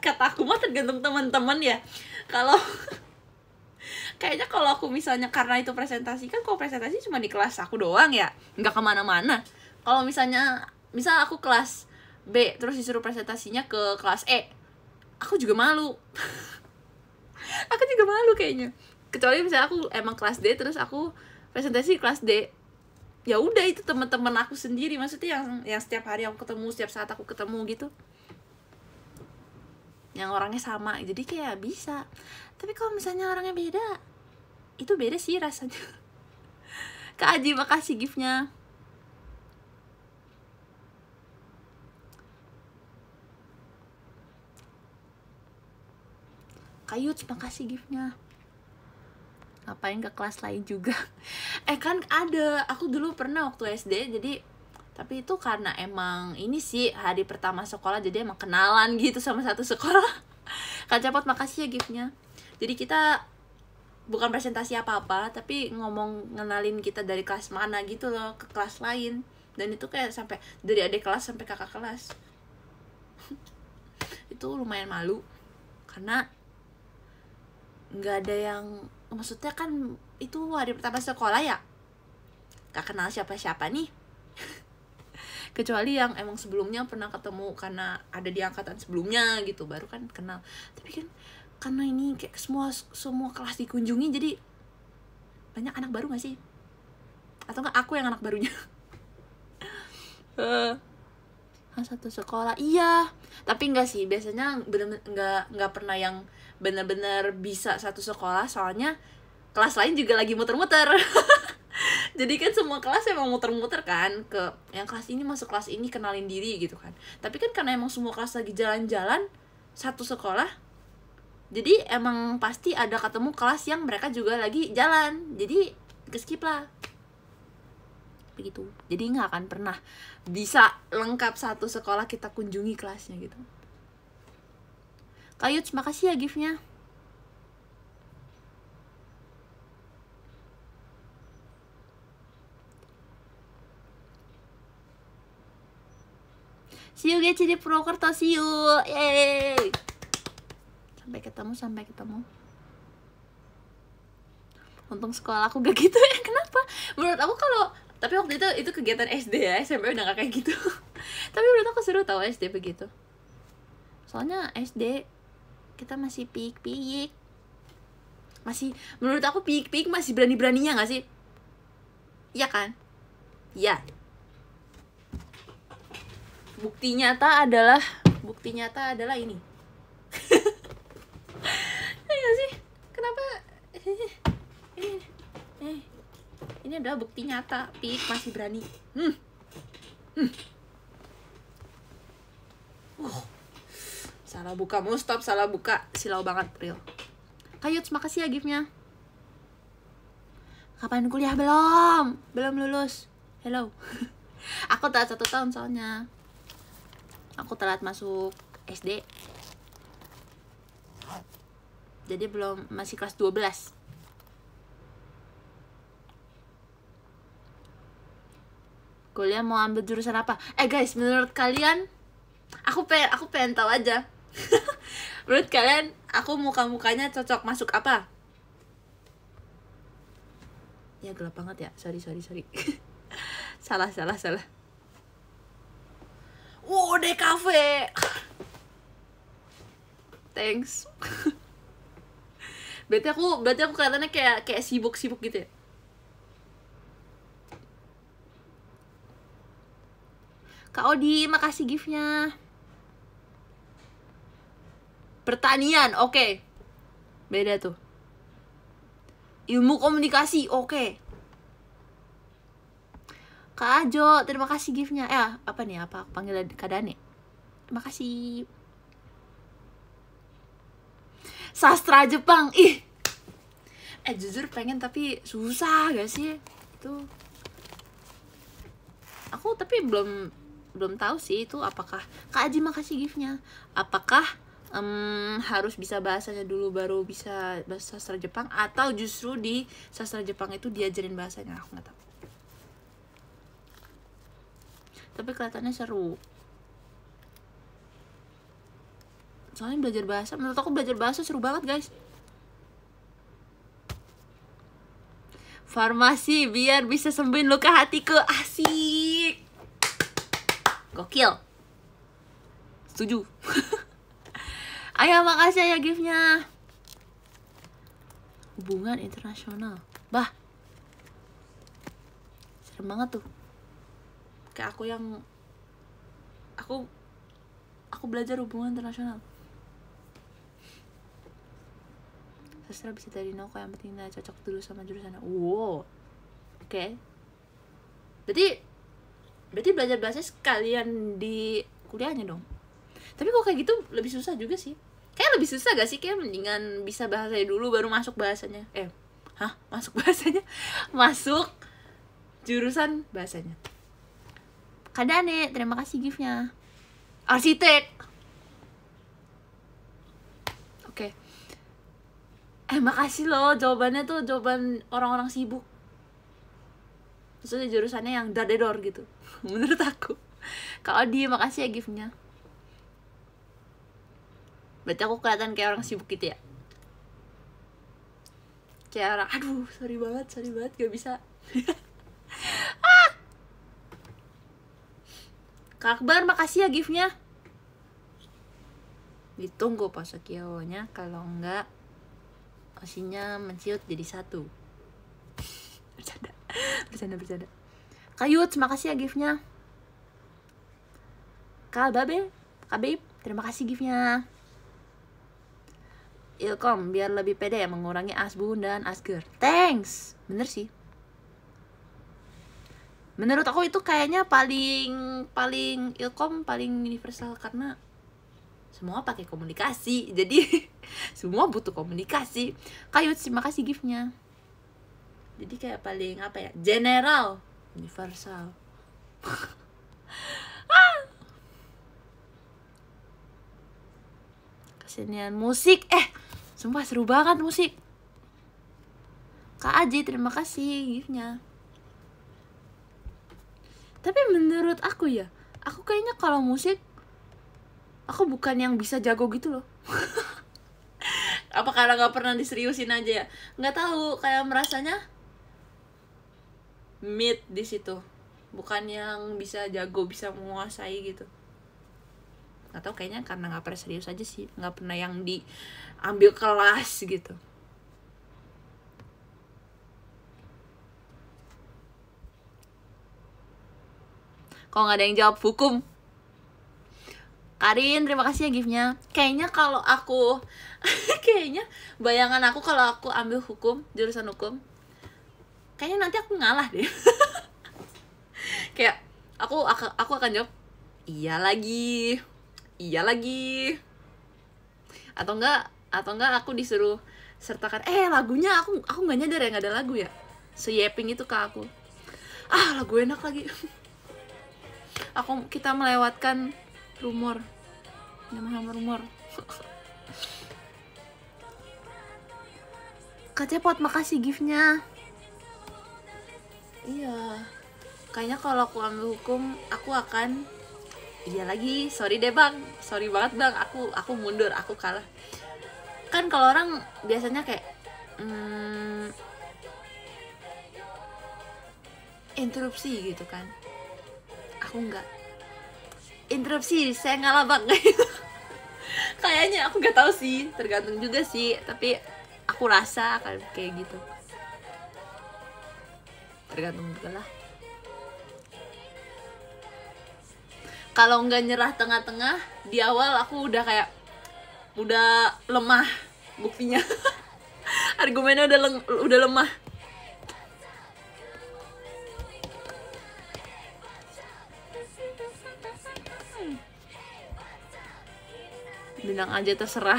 Kata aku mah tergantung teman-teman ya. Kalau kayaknya kalau aku misalnya, karena itu presentasi kan, kalau presentasi cuma di kelas aku doang ya, nggak kemana-mana. Kalau misal aku kelas B terus disuruh presentasinya ke kelas E, aku juga malu. Aku juga malu kayaknya. Kecuali misalnya aku emang kelas D terus aku presentasi di kelas D, ya udah itu teman-teman aku sendiri, maksudnya yang setiap hari aku ketemu, setiap saat aku ketemu gitu, yang orangnya sama, jadi kayak bisa. Tapi kalau misalnya orangnya beda, itu beda sih rasanya. Kak Aji makasih giftnya. Kayut makasih giftnya. Ngapain ke kelas lain juga? Kan ada, aku dulu pernah waktu SD, jadi tapi itu karena emang ini sih hari pertama sekolah, jadi emang kenalan gitu sama satu sekolah. Kak Cepot makasih ya giftnya. Jadi kita bukan presentasi apa-apa, tapi ngenalin kita dari kelas mana gitu loh ke kelas lain. Dan itu kayak sampai dari adik kelas sampai kakak kelas. Itu lumayan malu karena nggak ada yang, maksudnya kan itu hari pertama sekolah ya, gak kenal siapa-siapa nih. kecuali yang emang sebelumnya pernah ketemu karena ada di angkatan sebelumnya gitu, baru kan kenal. Tapi kan karena ini kayak semua kelas dikunjungi, jadi banyak anak baru gak sih? Atau enggak aku yang anak barunya? Satu sekolah, iya. Tapi enggak sih, biasanya bener-bener enggak pernah yang bener-bener bisa satu sekolah, soalnya kelas lain juga lagi muter-muter. Jadi kan semua kelas emang muter-muter kan, ke yang kelas ini masuk kelas ini, kenalin diri gitu kan. Tapi kan karena emang semua kelas lagi jalan-jalan satu sekolah, jadi emang pasti ada ketemu kelas yang mereka juga lagi jalan, jadi keskip lah begitu. Jadi nggak akan pernah bisa lengkap satu sekolah kita kunjungi kelasnya gitu. Kak Yuts, makasih ya gift-nya. See you guys di Purwokerto, see you. Yeay. Sampai ketemu. Untung sekolah aku gak gitu ya, kenapa? Menurut aku kalau, tapi waktu itu kegiatan SD ya, SMP udah gak kayak gitu. Tapi menurut aku seru tau SD begitu. Soalnya SD kita masih piik-piik. Masih, menurut aku piik-piik masih berani-beraninya gak sih? Iya kan? Iya. Bukti nyata adalah ini. Iya sih? Kenapa? Ini adalah bukti nyata, piik masih berani. Salah buka, mau stop, salah buka, silau banget, real. Kayuts, makasih ya gift-nya. Kapan kuliah? Belum lulus. Hello. Aku telat 1 tahun soalnya. Aku telat masuk SD. Jadi masih kelas 12. Kuliah mau ambil jurusan apa? Guys, menurut kalian, aku pengen tahu aja. Menurut kalian, aku muka-mukanya cocok masuk apa? Ya gelap banget ya, sorry. salah. Wow, DKV. Thanks. Berarti aku kelihatannya kayak sibuk gitu ya. Kak Odi, makasih gift-nya. Pertanian, oke. Beda tuh. Ilmu komunikasi, oke. Kak Ajo, terima kasih gift-nya. Apa nih? Apa aku panggil Kak Dani? Terima kasih. Sastra Jepang, ih. Jujur pengen tapi susah gak sih? Itu. Aku tapi belum tahu sih itu apakah. Kak Aji, makasih gift-nya. Apakah harus bisa bahasanya dulu baru bisa bahasa sastra Jepang, atau justru di sastra Jepang itu diajarin bahasanya? Aku nggak tahu. Tapi kelihatannya seru. Soalnya belajar bahasa, menurut aku belajar bahasa seru banget guys. Farmasi biar bisa sembuhin luka hatiku, asik. Gokil. Setuju. Ayo, makasih ya gift-nya. Hubungan internasional. Bah. Serem banget tuh. Kayak aku belajar hubungan internasional. Sastra bisa dari nol, yang penting cocok dulu sama jurusannya. Wow. Oke. Berarti belajar bahasa sekalian di kuliahnya dong. Tapi kok kayak gitu lebih susah juga sih. Kayak lebih susah gak sih? Kayak mendingan bisa bahasanya dulu baru masuk bahasanya. Masuk bahasanya. Masuk jurusan bahasanya. Kadane, terima kasih gift-nya. Arsitek. Oke. Makasih loh, jawabannya tuh jawaban orang-orang sibuk. Maksudnya jurusannya yang dadedor gitu. Menurut aku. Kak Odi, makasih ya gift-nya. Berarti aku kelihatan kayak orang sibuk gitu ya. Kayak orang, aduh, sorry banget, gak bisa. Kak Akbar, makasih ya giftnya. Ditunggu pose Kyowonya, kalau enggak osinya menciut jadi satu. Bercanda. Kayut, makasih ya giftnya. Kak Babe, terima kasih giftnya. Ilkom, biar lebih pede ya mengurangi asbun dan asger. Thanks, bener sih. Menurut aku itu kayaknya paling Ilkom paling universal karena semua pakai komunikasi, jadi semua butuh komunikasi. Kayut, terima kasih giftnya. Jadi kayak paling apa ya, general, universal. Kesenian musik, sumpah seru banget musik. Kak Aji, terima kasih giftnya. Tapi menurut aku ya, aku kayaknya kalau musik aku bukan yang bisa jago gitu loh. Apa karena nggak pernah diseriusin aja ya? Nggak tahu, kayak merasanya mid di situ, bukan yang bisa jago, bisa menguasai gitu. Nggak tahu, kayaknya karena nggak pernah serius aja sih, nggak pernah yang diambil kelas gitu. Kalau nggak ada yang jawab hukum. Karin, terima kasih ya giftnya. Kayaknya kalau aku kayaknya bayangan aku kalau aku ambil hukum, jurusan hukum, kayaknya nanti aku ngalah deh. Kayak aku akan jawab iya lagi, atau enggak aku disuruh sertakan lagunya, aku nggak nyadar ya nggak ada lagu ya, seyeping itu ke aku. Lagu enak lagi. Kita melewatkan rumor. Kak Cepot, makasih giftnya. Iya, kayaknya kalau aku ambil hukum, aku akan iya lagi. Sorry deh bang, sorry banget bang, aku mundur, aku kalah. Kan kalau orang biasanya kayak interupsi gitu kan, aku enggak interupsi, saya ngalah bang. Kayaknya aku nggak tahu sih, tergantung juga sih, tapi aku rasa akan kayak gitu, tergantung juga lah. Kalau nggak nyerah tengah-tengah, di awal aku udah kayak udah lemah, buktinya. Argumennya udah lemah. Bilang aja terserah.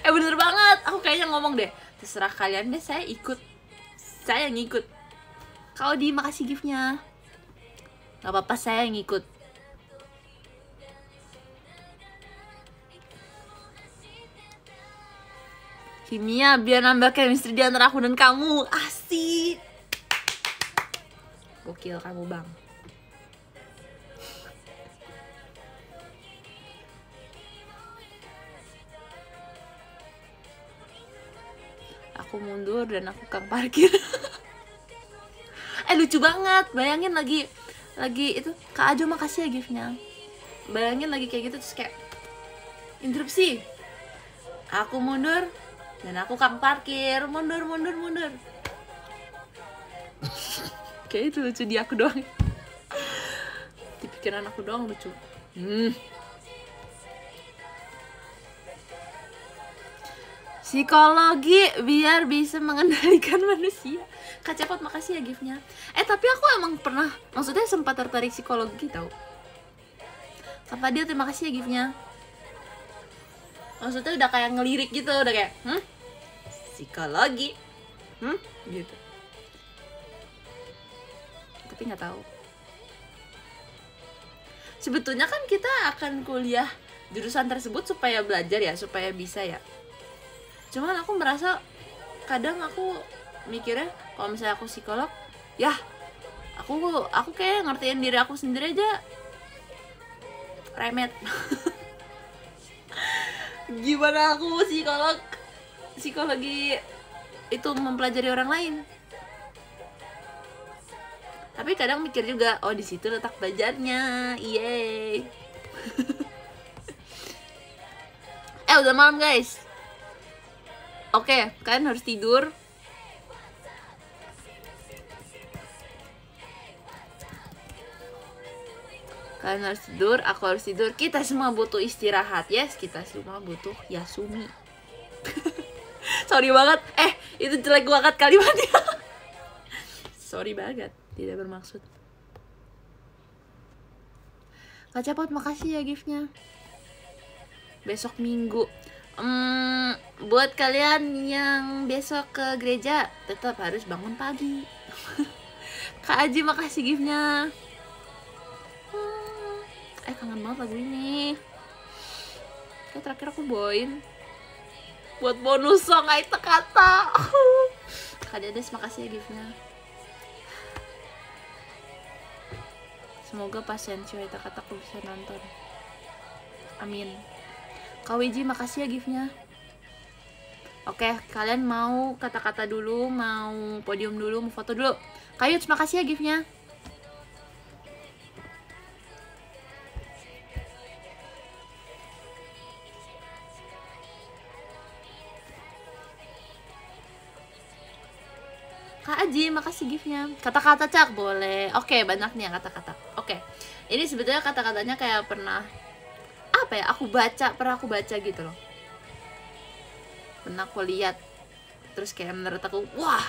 Bener banget, aku kayaknya ngomong deh, terserah kalian deh, saya ngikut. Kalau di makasih giftnya, nggak apa-apa, saya ngikut. Kimia biar nambah chemistry di antara aku dan kamu. Asik. Gokil kamu bang. Aku mundur dan aku kang parkir. Lucu banget, bayangin lagi itu Kak Ajo, makasih ya giftnya. Bayangin lagi kayak gitu, terus kayak interupsi, aku mundur dan aku kang parkir, mundur. Kayak itu lucu di aku doang, di pikiran aku doang lucu. Psikologi biar bisa mengendalikan manusia. Kak Cepot, makasih ya giftnya. Tapi aku emang pernah, maksudnya sempat tertarik psikologi tau. Kak Fadil, terima kasih ya giftnya. Maksudnya udah kayak ngelirik gitu, udah kayak psikologi gitu. Tapi nggak tahu. Sebetulnya kan kita akan kuliah jurusan tersebut supaya belajar ya, supaya bisa ya. Cuman aku merasa kadang aku mikirnya kalau misalnya aku psikolog, ya aku kayak ngertiin diri aku sendiri aja remet. Gimana aku psikologi itu mempelajari orang lain? Tapi kadang mikir juga, oh di situ letak belajarnya, yeay. Udah malam guys. Oke, kalian harus tidur. Kalian harus tidur, aku harus tidur. Kita semua butuh istirahat, yes. Kita semua butuh Yasumi. Sorry banget. Itu jelek banget kalimatnya. Sorry banget, tidak bermaksud. Kak Cepot, makasih ya giftnya. Besok Minggu. Buat kalian yang besok ke gereja, tetap harus bangun pagi. Kak Aji, makasih giftnya. Kangen banget lagu ini. Kayak terakhir aku bawain buat bonus song Aita Kata. Kak Dedes, makasih ya giftnya. Semoga pas Sensio Aita Kata aku bisa nonton. Amin. Kak Wiji, makasih ya giftnya. Oke, kalian mau kata-kata dulu, mau podium dulu, mau foto dulu. Kak Yuts, makasih ya giftnya. Kak Aji, makasih giftnya. Kata-kata Cak, boleh. Oke, banyak nih kata-kata. Oke, ini sebetulnya kata-katanya kayak pernah pernah aku baca gitu loh. Pernah aku lihat, terus kayak menurut aku, wah.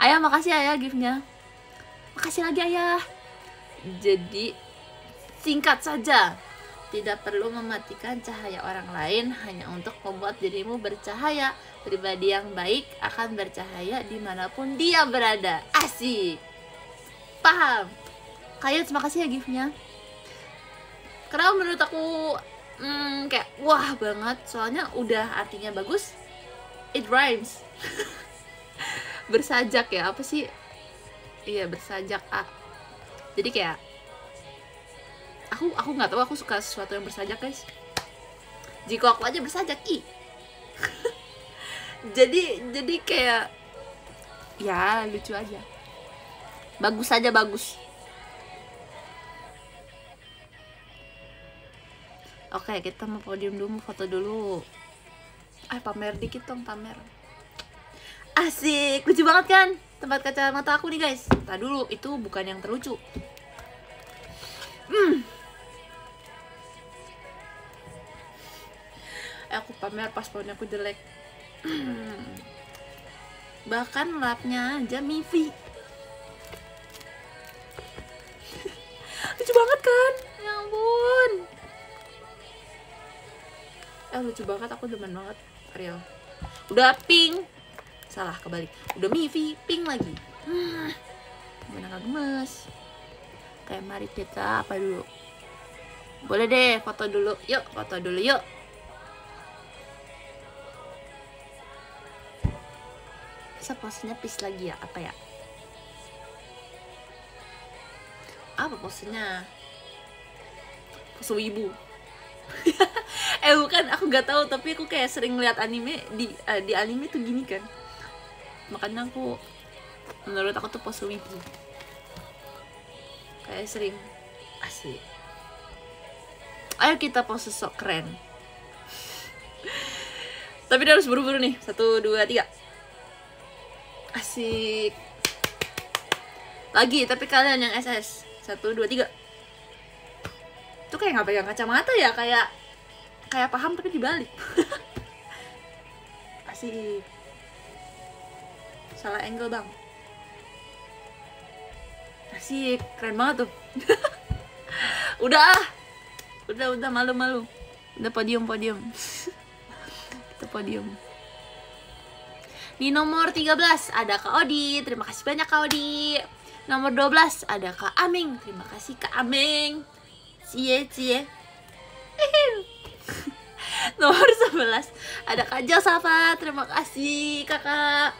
Ayah, makasih Ayah giftnya. Makasih lagi Ayah. Jadi singkat saja, tidak perlu mematikan cahaya orang lain hanya untuk membuat dirimu bercahaya. Pribadi yang baik akan bercahaya dimanapun dia berada. Asik. Paham? Kayat, makasih ya giftnya. Karena menurut aku kayak wah banget, soalnya udah artinya bagus. It rhymes. Bersajak ya, apa sih? Iya, bersajak. Jadi kayak aku nggak tahu, aku suka sesuatu yang bersajak guys. Jika aku aja bersajak jadi kayak ya lucu aja, bagus aja, bagus. Oke, kita mau podium dulu, mau foto dulu. Pamer dikit dong, pamer. Asik, lucu banget kan tempat kacamata aku nih guys. Tadi dulu, itu bukan yang terlucu. Aku pamer pas fotonya aku jelek. Bahkan lapnya aja Mivi. Lucu banget kan? Ya ampun. Lucu banget, aku demen banget Ariel. Udah pink. Salah, kebalik. Udah Mivi, pink lagi. Gimana gak gemes? Kayak mari kita apa dulu? Boleh deh, foto dulu. Yuk, foto dulu yuk. Bisa posenya peace lagi ya? Apa ya? Apa posenya? Pose wibu. Bukan, aku nggak tahu, tapi aku kayak sering lihat anime di anime tuh gini kan. Makanya menurut aku tuh pose wibu. Kayak sering. Asik. Ayo kita pose sok keren. Tapi dia harus buru-buru nih. 1, 2, 3. Asik. Lagi, tapi kalian yang SS. 1, 2, 3. Itu kayak nggak pegang kacamata ya, kayak paham tapi dibalik. Asik. Salah angle bang. Asik, keren banget tuh. Udah malu. Udah podium. Kita podium. Di nomor 13 ada Kak Odi. Terima kasih banyak Kak Odi. Nomor 12 ada Kak Aming. Terima kasih Kak Aming. Cie. Nomor 11 ada Kak Josafa. Terima kasih Kakak.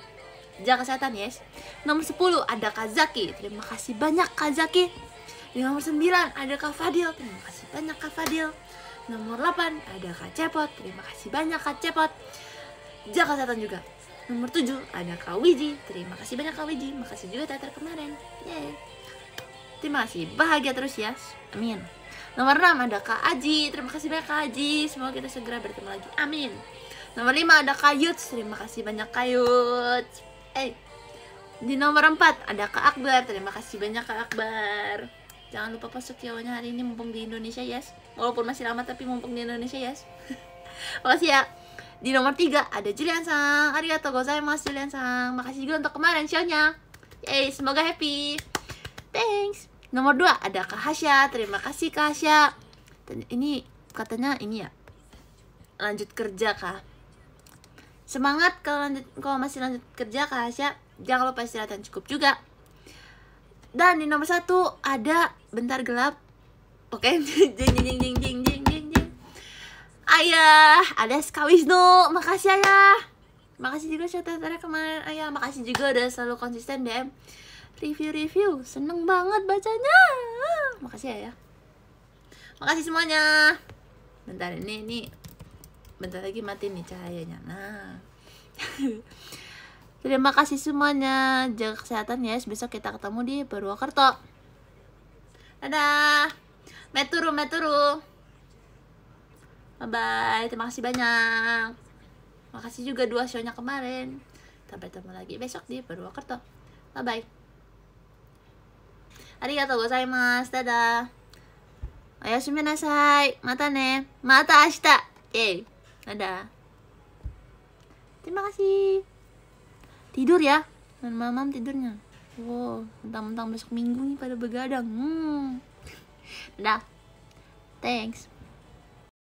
Jaga kesehatan yes. Nomor 10 ada Kak Zaki. Terima kasih banyak Kak Zaki. Di nomor 9 ada Kak Fadil. Terima kasih banyak Kak Fadil. Nomor 8 ada Kak Cepot. Terima kasih banyak Kak Cepot. Jaga kesehatan juga. Nomor 7 ada Kak Wiji. Terima kasih banyak Kak Wiji. Makasih juga teater kemarin. Yeay. Terima kasih. Bahagia terus ya. Amin. Nomor 6 ada Kak Aji. Terima kasih banyak Kak Aji. Semoga kita segera bertemu lagi. Amin. Nomor 5 ada Kak Yuts. Terima kasih banyak Kak Yuts. Di nomor 4 ada Kak Akbar. Terima kasih banyak Kak Akbar. Jangan lupa post Kyonya hari ini mumpung di Indonesia, yes. Walaupun masih lama tapi mumpung di Indonesia, yes. Makasih ya. Di nomor 3 ada Julian Sang. Arigatou gozaimasu Julian Sang. Makasih juga untuk kemarin show-nya. Yeay, semoga happy. Thanks. Nomor 2 ada Kak Hasya. Terima kasih Kak Hasya. Dan ini katanya ini ya, lanjut kerja Kak. Semangat kalau masih lanjut kerja Kak Hasya. Jangan lupa istirahat yang cukup juga. Dan di nomor 1 ada Bentar Gelap. Oke, jeng jeng jeng jeng jeng jeng jeng. Ayah, ada Kak Wisnu. Makasih Ayah. Makasih juga teaternya kemarin Ayah. Makasih juga udah selalu konsisten DM review-review. Seneng banget bacanya. Makasih Ayah. Makasih semuanya. Bentar ini bentar lagi mati nih cahayanya. Nah. Terima kasih semuanya. Jaga kesehatan ya. Besok kita ketemu di Purwokerto. Dadah. Meturu. Bye-bye. Terima kasih banyak. Makasih juga 2 show-nya kemarin. Sampai ketemu lagi besok di Purwokerto. Bye-bye. Arigatou gozaimasu. Dadah. Oyasumi nasai. Mata ne. Mata ashita. Dadah. Terima kasih. Tidur ya. Dan malam tidurnya. Wow, mentang-mentang besok minggu nih pada begadang. Dadah. Thanks.